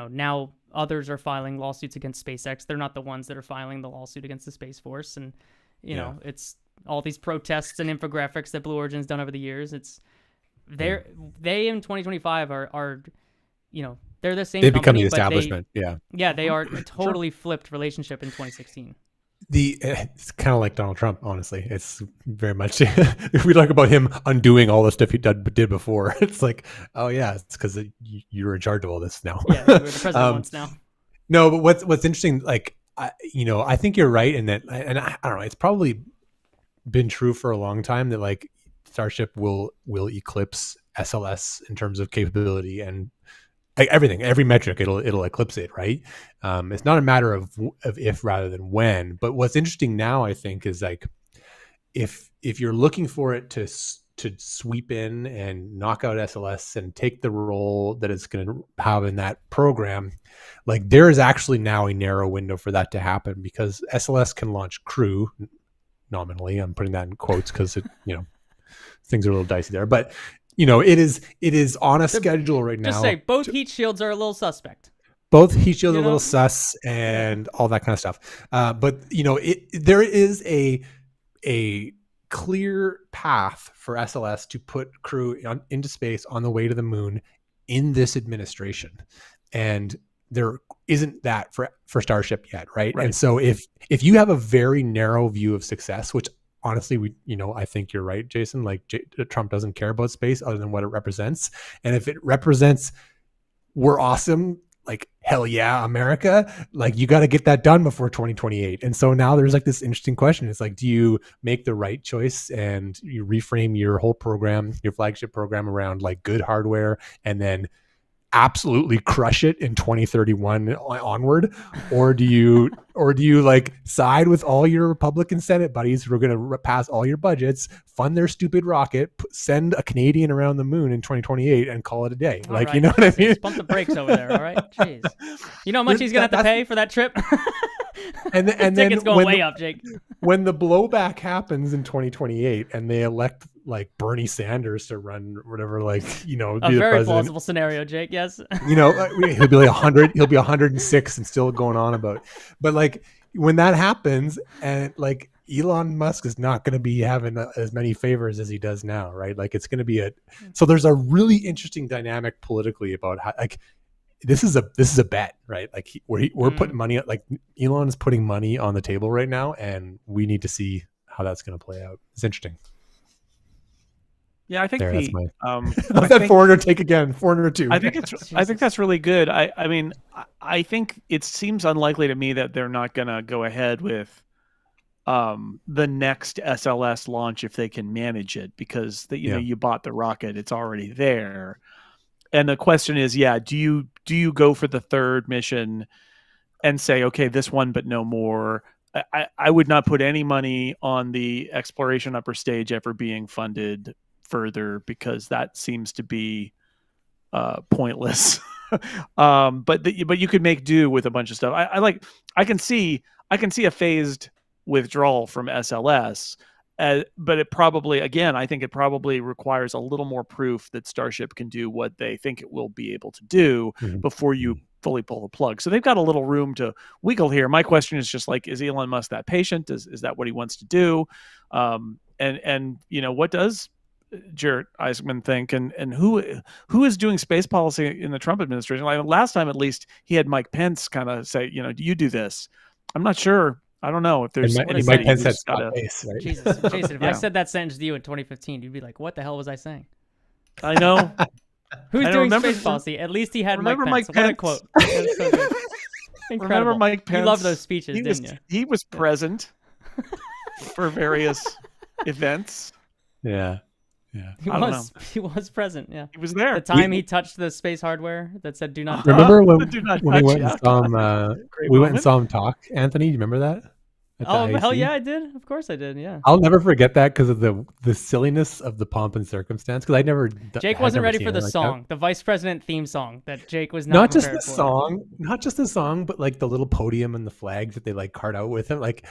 now others are filing lawsuits against SpaceX. They're not the ones that are filing the lawsuit against the Space Force. And, it's all these protests and infographics that Blue Origin's done over the years. They in 2025 are they're the same. They become the company, establishment. They are a totally flipped relationship in 2016. It's kind of like Donald Trump, honestly. It's very much, if we talk about him undoing all the stuff he did before, it's like, oh yeah, it's because you're in charge of all this now. Yeah, we're the president once now. No, but what's interesting, I think you're right in that, and I don't know, it's probably been true for a long time that Starship will eclipse SLS in terms of capability and everything, every metric, it'll eclipse it, right? It's not a matter of if rather than when. But what's interesting now, I think, is if you're looking for it to sweep in and knock out SLS and take the role that it's going to have in that program, there is actually now a narrow window for that to happen, because SLS can launch Crew nominally. I'm putting that in quotes because things are a little dicey there, but it is on a schedule right now. Just say both heat shields are a little suspect. Both heat shields are a little sus and all that kind of stuff. But there is a clear path for SLS to put Crew into space on the way to the moon in this administration, and there isn't that for Starship yet, right? And so if you have a very narrow view of success, which honestly, I think you're right, Jason. Trump doesn't care about space other than what it represents. And if it represents, we're awesome, hell yeah, America, you got to get that done before 2028. And so now there's this interesting question. It's do you make the right choice and you reframe your whole program, your flagship program, around good hardware, and then absolutely crush it in 2031 onward, or do you side with all your Republican Senate buddies who are going to pass all your budgets, fund their stupid rocket, send a Canadian around the moon in 2028, and call it a day? All right, you know what I mean? Pump the brakes over there. All right, jeez. You know how much he's going to have to pay for that trip? And then tickets going way up, Jake. When the blowback happens in 2028 and they elect Bernie Sanders to run whatever, be a the very president, plausible scenario, Jake. Yes. He'll be 100. He'll be 106 and still going on about. But when that happens, and Elon Musk is not going to be having as many favors as he does now, right? It's going to be so there's a really interesting dynamic politically about how this is a bet, right? We're putting money, Elon is putting money on the table right now, and we need to see how that's going to play out. It's interesting. Yeah, I think that's that 400 take again, 402. I think that's really good. I think it seems unlikely to me that they're not going to go ahead with the next SLS launch if they can manage it, because you bought the rocket, it's already there. And the question is, do you go for the third mission and say, okay, this one, but no more. I would not put any money on the exploration upper stage ever being funded further, because that seems to be pointless. But you could make do with a bunch of stuff. I can see a phased withdrawal from SLS, but it probably, again, I think it probably requires a little more proof that Starship can do what they think it will be able to do before you fully pull the plug. So they've got a little room to wiggle here. My question is just like, is Elon Musk that patient? Is that what he wants to do? And what does Jared Isaacman think, and who is doing space policy in the Trump administration? Like last time, at least, he had Mike Pence kind of say, do you do this? I'm not sure. I don't know if there's and Mike Pence had space, right? Jesus, Jason, if I said that sentence to you in 2015, you'd be like, "What the hell was I saying?" I know. Who's doing space policy? At least he had Mike Pence. What a quote! So good. Incredible. Remember Mike Pence? You love those speeches, didn't you? He was present for various events. Yeah. He was present. Yeah, he was there. The time he touched the space hardware that said "Do not." Remember when we went and saw him? We went and saw him talk. Anthony, do you remember that? Oh hell yeah, I did. Of course I did. Yeah. I'll never forget that because of the silliness of the pomp and circumstance. Because Jake wasn't ready for the song, the vice president theme song that Jake was not just the song, but like the little podium and the flag that they like cart out with him. Like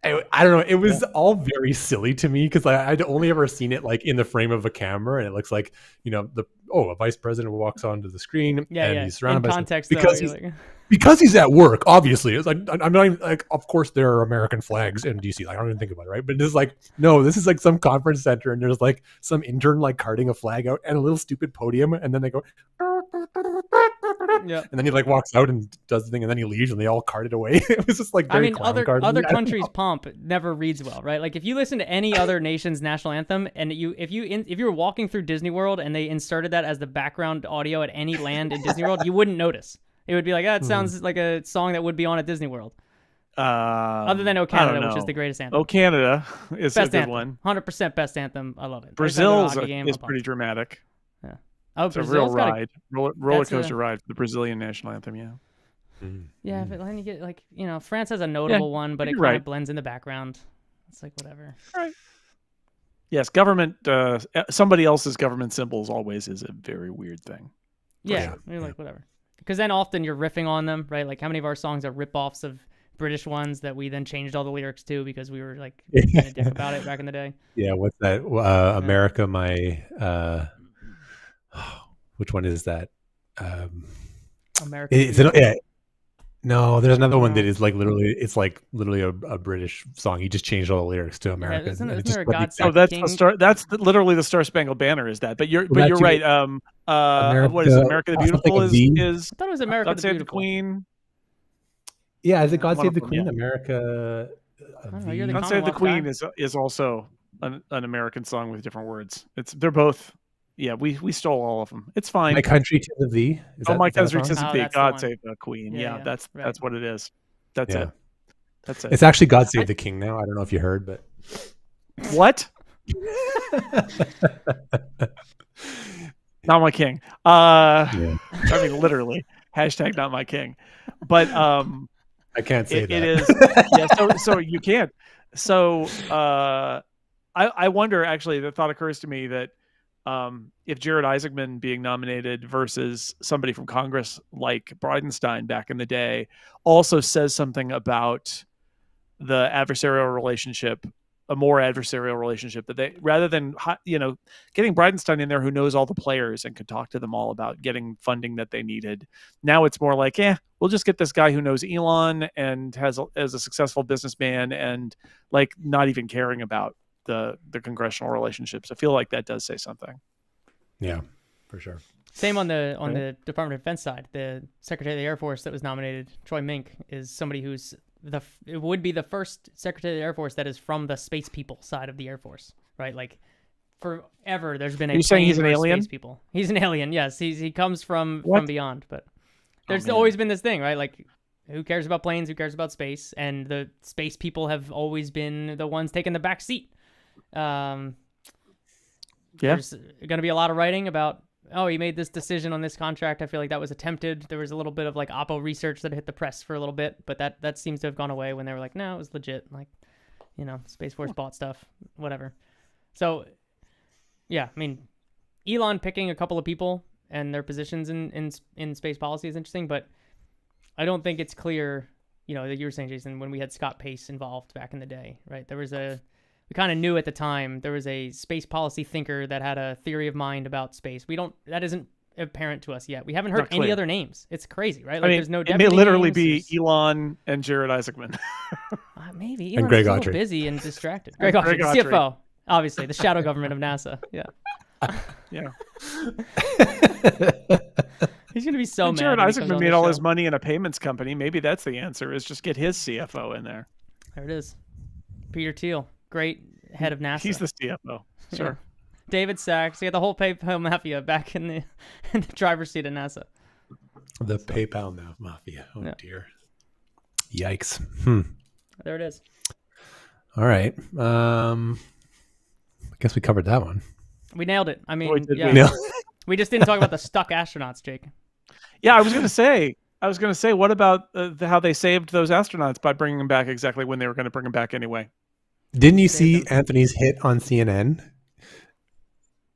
I don't know. It was all very silly to me because I'd only ever seen it like in the frame of a camera, and it looks like a vice president walks onto the screen and he's surrounded by context because he's at work. Obviously, it's like I'm not even, like. Of course, there are American flags in DC. Like, I don't even think about it, right? But it's like no, this is like some conference center, and there's like some intern like carting a flag out and a little stupid podium, and then they go. Yeah, and then he like walks out and does the thing, and then he leaves, and they all cart it away. It was just like very other countries' pomp never reads well, right? Like if you listen to any other nation's national anthem, and if you were walking through Disney World and they inserted that as the background audio at any land in Disney World, you wouldn't notice. It would be like, it sounds like a song that would be on at Disney World. Other than "O Canada," which is the greatest anthem. "O Canada" is best a good anthem. one. 100% best anthem. I love it. Brazil's is pretty dramatic. Yeah. Oh, it's a real ride, roller coaster ride for the Brazilian national anthem. Yeah. Yeah, but then you get France has a notable one, but it kind of blends in the background. It's like whatever. Right. Yes, government. Somebody else's government symbols always is a very weird thing. Yeah, you're like whatever. Because then often you're riffing on them, right? Like how many of our songs are rip-offs of British ones that we then changed all the lyrics to because we were like being a dick about it back in the day. Yeah, what's that? America, my which one is that? America. No, there's another one that is like literally a British song. He just changed all the lyrics to American. Isn't there a God Save that's King? the star. That's literally the Star Spangled Banner. Is that? But you're right. What is it? America the Beautiful is. I thought it was America God the Save Beautiful. the Queen. Yeah, is it God Save the Queen? America. God Save the Queen is also an American song with different words. They're both. Yeah, we stole all of them. It's fine. My Country to the Thee. My Country to the Thee. God Save the Queen. Yeah, that's what it is. That's it. That's it. It's actually God Save the King now. I don't know if you heard, but what? Not my king. I mean, literally. # not my king. But I can't say that. It is. Yeah. So you can't. So I wonder. Actually, the thought occurs to me that. If Jared Isaacman being nominated versus somebody from Congress like Bridenstine back in the day also says something about the adversarial relationship, a more adversarial relationship, that they, rather than, getting Bridenstine in there who knows all the players and could talk to them all about getting funding that they needed. Now it's more like, we'll just get this guy who knows Elon and has as a successful businessman and like not even caring about the congressional relationships. I feel like that does say something. Yeah, for sure. Same on the Department of Defense side. The Secretary of the Air Force that was nominated, Troy Mink, is somebody who's it would be the first Secretary of the Air Force that is from the space people side of the Air Force, right? Like forever, there's been a. Are you saying he's an alien? Space people. He's an alien. Yes, he comes from beyond. But there's always been this thing, right? Like, who cares about planes? Who cares about space? And the space people have always been the ones taking the back seat. There's going to be a lot of writing about oh, he made this decision on this contract. I feel like that was attempted. There was a little bit of like Oppo research that hit the press for a little bit, but that seems to have gone away when they were like, no, it was legit. Like, Space Force bought stuff, whatever. So, yeah, I mean, Elon picking a couple of people and their positions in space policy is interesting, but I don't think it's clear, that you were saying, Jason, when we had Scott Pace involved back in the day, right? We kind of knew at the time there was a space policy thinker that had a theory of mind about space. That isn't apparent to us yet. We haven't heard any other names. It's crazy, right? Like, there's no. It may literally be Elon and Jared Isaacman. Maybe and Elon's Greg a little Autry. busy and distracted. Greg Autry, CFO, obviously the shadow government of NASA. Yeah. Yeah. He's gonna be so mad. Jared Isaacman made all his money in a payments company. Maybe that's the answer: is just get his CFO in there. There it is. Peter Thiel, great head of NASA. He's the CFO. Sure. Yeah. David Sachs. You got the whole PayPal mafia back in the driver's seat of NASA. The PayPal mafia. Oh dear. Yikes. There it is. All right. I guess we covered that one. We nailed it. I mean, we just didn't talk about the stuck astronauts, Jake. Yeah, I was going to say, what about how they saved those astronauts by bringing them back exactly when they were going to bring them back anyway? Didn't you see Anthony's hit on CNN?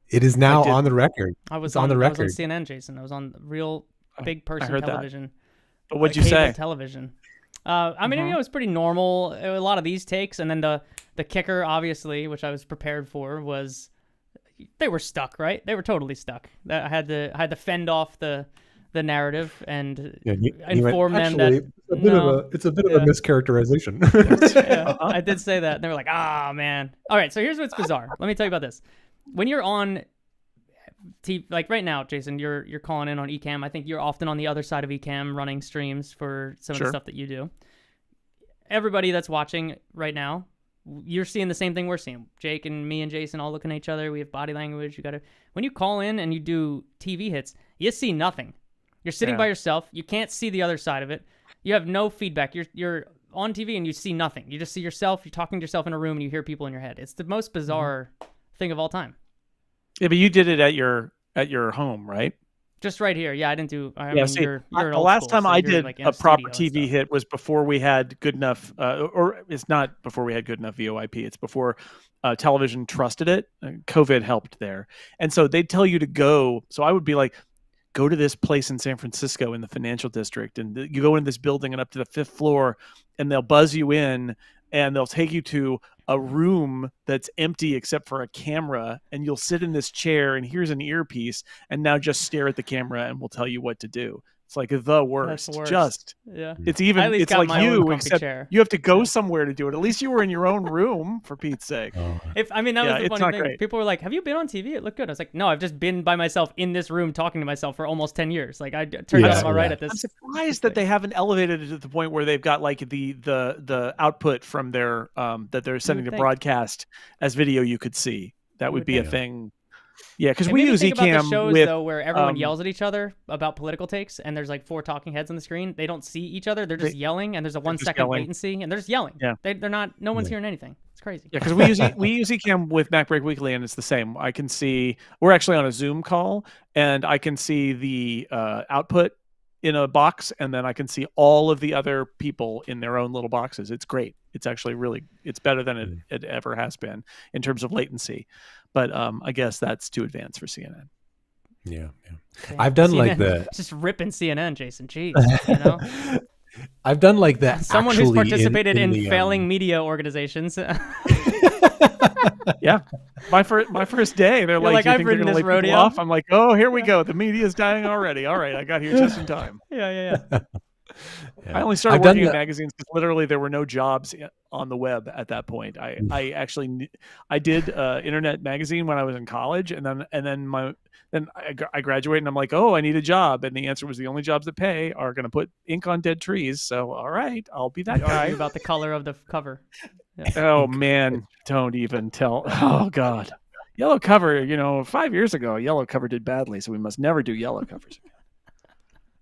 It is now on the record. I was on the record. I was on CNN, Jason. I was on real big person television. That. But what'd you say? Television. I mean, it was pretty normal. A lot of these takes, and then the kicker, obviously, which I was prepared for, was they were stuck, right? They were totally stuck. I had to fend off the narrative and inform them that it's a bit of a mischaracterization. I did say that. And they were like, man. All right, so here's what's bizarre. Let me tell you about this. When you're on TV, like right now, Jason, you're calling in on Ecamm. I think you're often on the other side of Ecamm running streams for some of the stuff that you do. Everybody that's watching right now, you're seeing the same thing we're seeing. Jake and me and Jason all looking at each other. We have body language. When you call in and you do TV hits, you see nothing. You're sitting by yourself. You can't see the other side of it. You have no feedback. You're on TV and you see nothing. You just see yourself. You're talking to yourself in a room and you hear people in your head. It's the most bizarre thing of all time. Yeah, but you did it at your home, right? Just right here. Yeah, I didn't do. The last time I did a proper TV hit was before we had good enough, or it's not before we had good enough VoIP. It's before television trusted it. COVID helped there, and so they'd tell you to go. So I would be like, go to this place in San Francisco in the financial district, and you go in this building and up to the 5th floor, and they'll buzz you in, and they'll take you to a room that's empty except for a camera, and you'll sit in this chair, and here's an earpiece, and now just stare at the camera and we'll tell you what to do. It's like the worst. It's even, it's like you, except you have to go somewhere to do it. At least you were in your own room, for Pete's sake. That was the funny thing. Great. People were like, have you been on TV? It looked good. I was like, no, I've just been by myself in this room talking to myself for almost 10 years. Like, I turned out all right at this. I'm surprised that they haven't elevated it to the point where they've got like the output from their that they're sending to broadcast as video you could see. That would be a thing. Yeah, because we use Ecamm the shows, though, where everyone yells at each other about political takes, and there's like 4 talking heads on the screen. They don't see each other; they're just yelling, and there's a 1 second latency, and they're just yelling. Yeah, they're not. No one's hearing anything. It's crazy. Yeah, because we use Ecamm with MacBreak Weekly, and it's the same. I can see we're actually on a Zoom call, and I can see the output in a box, and then I can see all of the other people in their own little boxes. It's great. It's actually it's better than it ever has been in terms of latency. But I guess that's too advanced for CNN. Yeah. I've done CNN, just ripping CNN, Jason. Jeez, I've done like that. Someone who's participated in failing media organizations. Yeah, my first day, they're like, "You I've think they're going to lay people off?" I'm like, "Oh, here we go. The media's dying already. All right, I got here just in time." Yeah. I only started working in magazines because literally there were no jobs on the web at that point. I did internet magazine when I was in college, and then I graduated, and I'm like, oh, I need a job, and the answer was the only jobs that pay are going to put ink on dead trees. So all right, I'll be that guy. About the color of the cover. Yeah. Oh man, don't even tell. Oh God, yellow cover. 5 years ago, yellow cover did badly, so we must never do yellow covers again.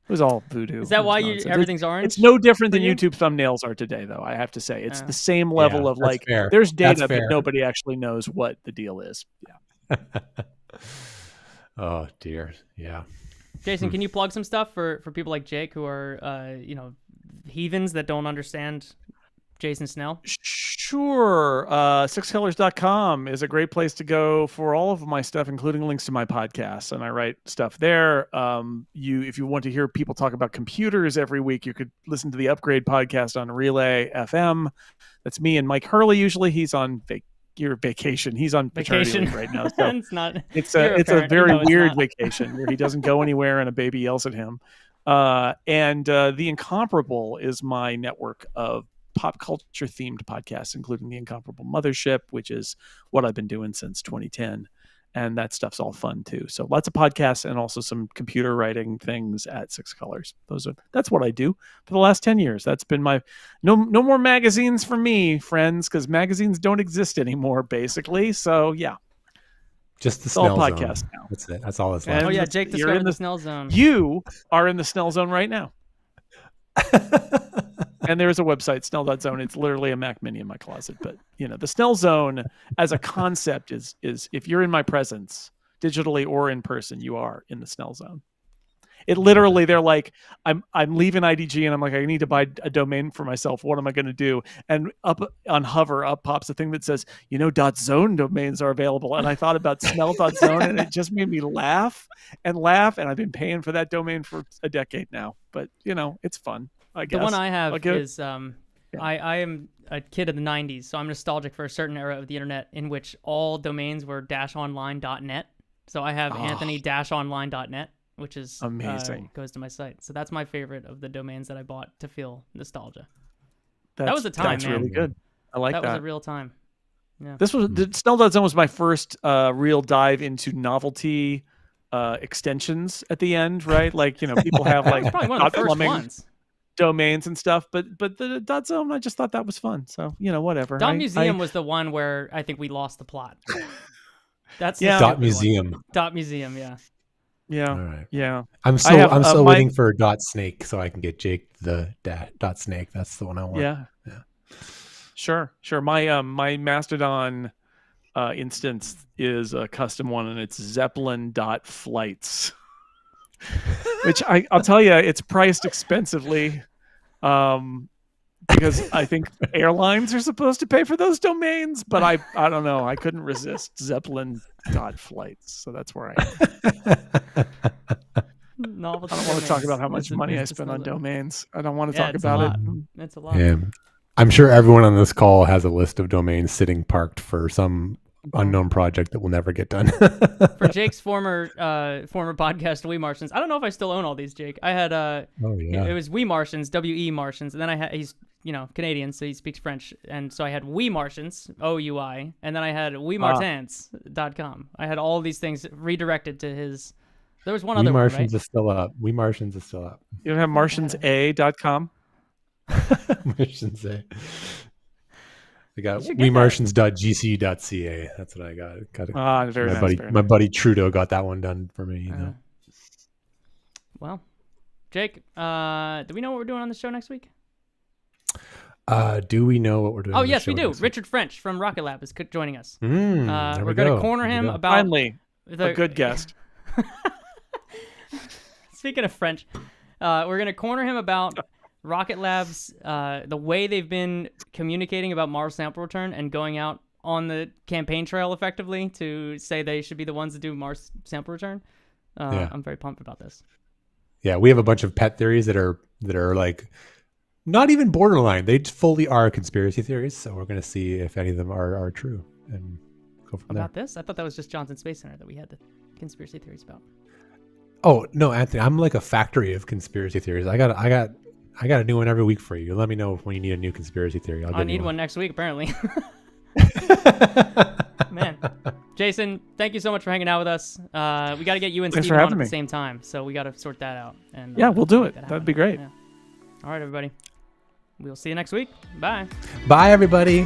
It was all voodoo. Is that why everything's orange? It's no different than YouTube thumbnails are today, though. I have to say, it's the same level of like. Fair. There's data, but nobody actually knows what the deal is. Yeah. Oh dear. Yeah. Jason, can you plug some stuff for people like Jake who are, heathens that don't understand Jason Snell? Sure. Sixcolors.com is a great place to go for all of my stuff, including links to my podcasts. And I write stuff there. If you want to hear people talk about computers every week, you could listen to the Upgrade podcast on Relay FM. That's me and Mike Hurley. Usually he's on vacation. He's on paternity leave right now. So it's a very weird vacation where he doesn't go anywhere and a baby yells at him. And The Incomparable is my network of pop culture themed podcasts, including The Incomparable Mothership, which is what I've been doing since 2010. And that stuff's all fun too. So lots of podcasts and also some computer writing things at Six Colors. That's what I do for the last 10 years. That's been my no more magazines for me, friends, because magazines don't exist anymore, basically. So yeah. Just the Snell Zone. Podcast now. That's it. That's all that's left. Oh yeah, Jake discovered the Snell Zone. You are in the Snell Zone right now. And there is a website, Snell.zone. It's literally a Mac Mini in my closet. But the Snell Zone as a concept is if you're in my presence, digitally or in person, you are in the Snell Zone. It literally, they're like, I'm leaving IDG and I'm like, I need to buy a domain for myself. What am I going to do? And up on Hover, up pops a thing that says, .zone domains are available. And I thought about Snell.zone and it just made me laugh. And I've been paying for that domain for a decade now. But, it's fun, I guess. The one I have is, I am a kid of the 90s, so I'm nostalgic for a certain era of the internet in which all domains were -online.net. So I have Anthony-online.net. Which is amazing. Goes to my site. So that's my favorite of the domains that I bought to feel nostalgia. That was a time, that's man. Really good. I like that. That was a real time. Yeah. Snell.zone was my first real dive into novelty extensions at the end, right? Like, people have like probably one of the first ones. Domains and stuff, but the .zone, I just thought that was fun. So, whatever. .museum was the one where I think we lost the plot. That's .museum. .museum, yeah. Yeah. All right. Yeah. I'm still waiting for .snake so I can get Jake the .snake. That's the one I want. Yeah. Sure. My Mastodon instance is a custom one, and it's Zeppelin.flights, which I'll tell you, it's priced expensively. Because I think airlines are supposed to pay for those domains, but I don't know. I couldn't resist Zeppelin.flights, so that's where I am. I don't want to talk about how much money I spend on domains. I don't want to talk about it. It's a lot. Yeah. I'm sure everyone on this call has a list of domains sitting parked for some unknown project that will never get done. For Jake's former podcast, We Martians. I don't know if I still own all these, Jake. I had it was We Martians, WE Martians, and then I had he's Canadian, so he speaks French, and so I had We Martians, OUI, and then I had WeMartins.com. I had all these things redirected to his. There was one other one, right? We Martians is still up. You don't have MartiansA.com? Martians A. I got wemartians.gc.ca. That's what I got. Very nice. My buddy Trudeau got that one done for me. Well, Jake, do we know what we're doing on the show next week? Do we know what we're doing? Oh, yes, we do. Richard French from Rocket Lab is joining us. We're going to corner him about... Finally, a good guest. Speaking of French, we're going to corner him about Rocket Lab's, the way they've been communicating about Mars sample return and going out on the campaign trail effectively to say they should be the ones to do Mars sample return. I'm very pumped about this. Yeah, we have a bunch of pet theories that are like not even borderline. They fully are conspiracy theories. So we're going to see if any of them are true and go from about this. I thought that was just Johnson Space Center that we had the conspiracy theories about. Oh no, Anthony, I'm like a factory of conspiracy theories. I got a new one every week for you. Let me know when you need a new conspiracy theory. I need one next week, apparently. Man, Jason, thank you so much for hanging out with us. We got to get you and Steven on at the same time, so we got to sort that out. And we'll do it. That'd be great. Yeah. All right, everybody. We'll see you next week. Bye. Bye, everybody.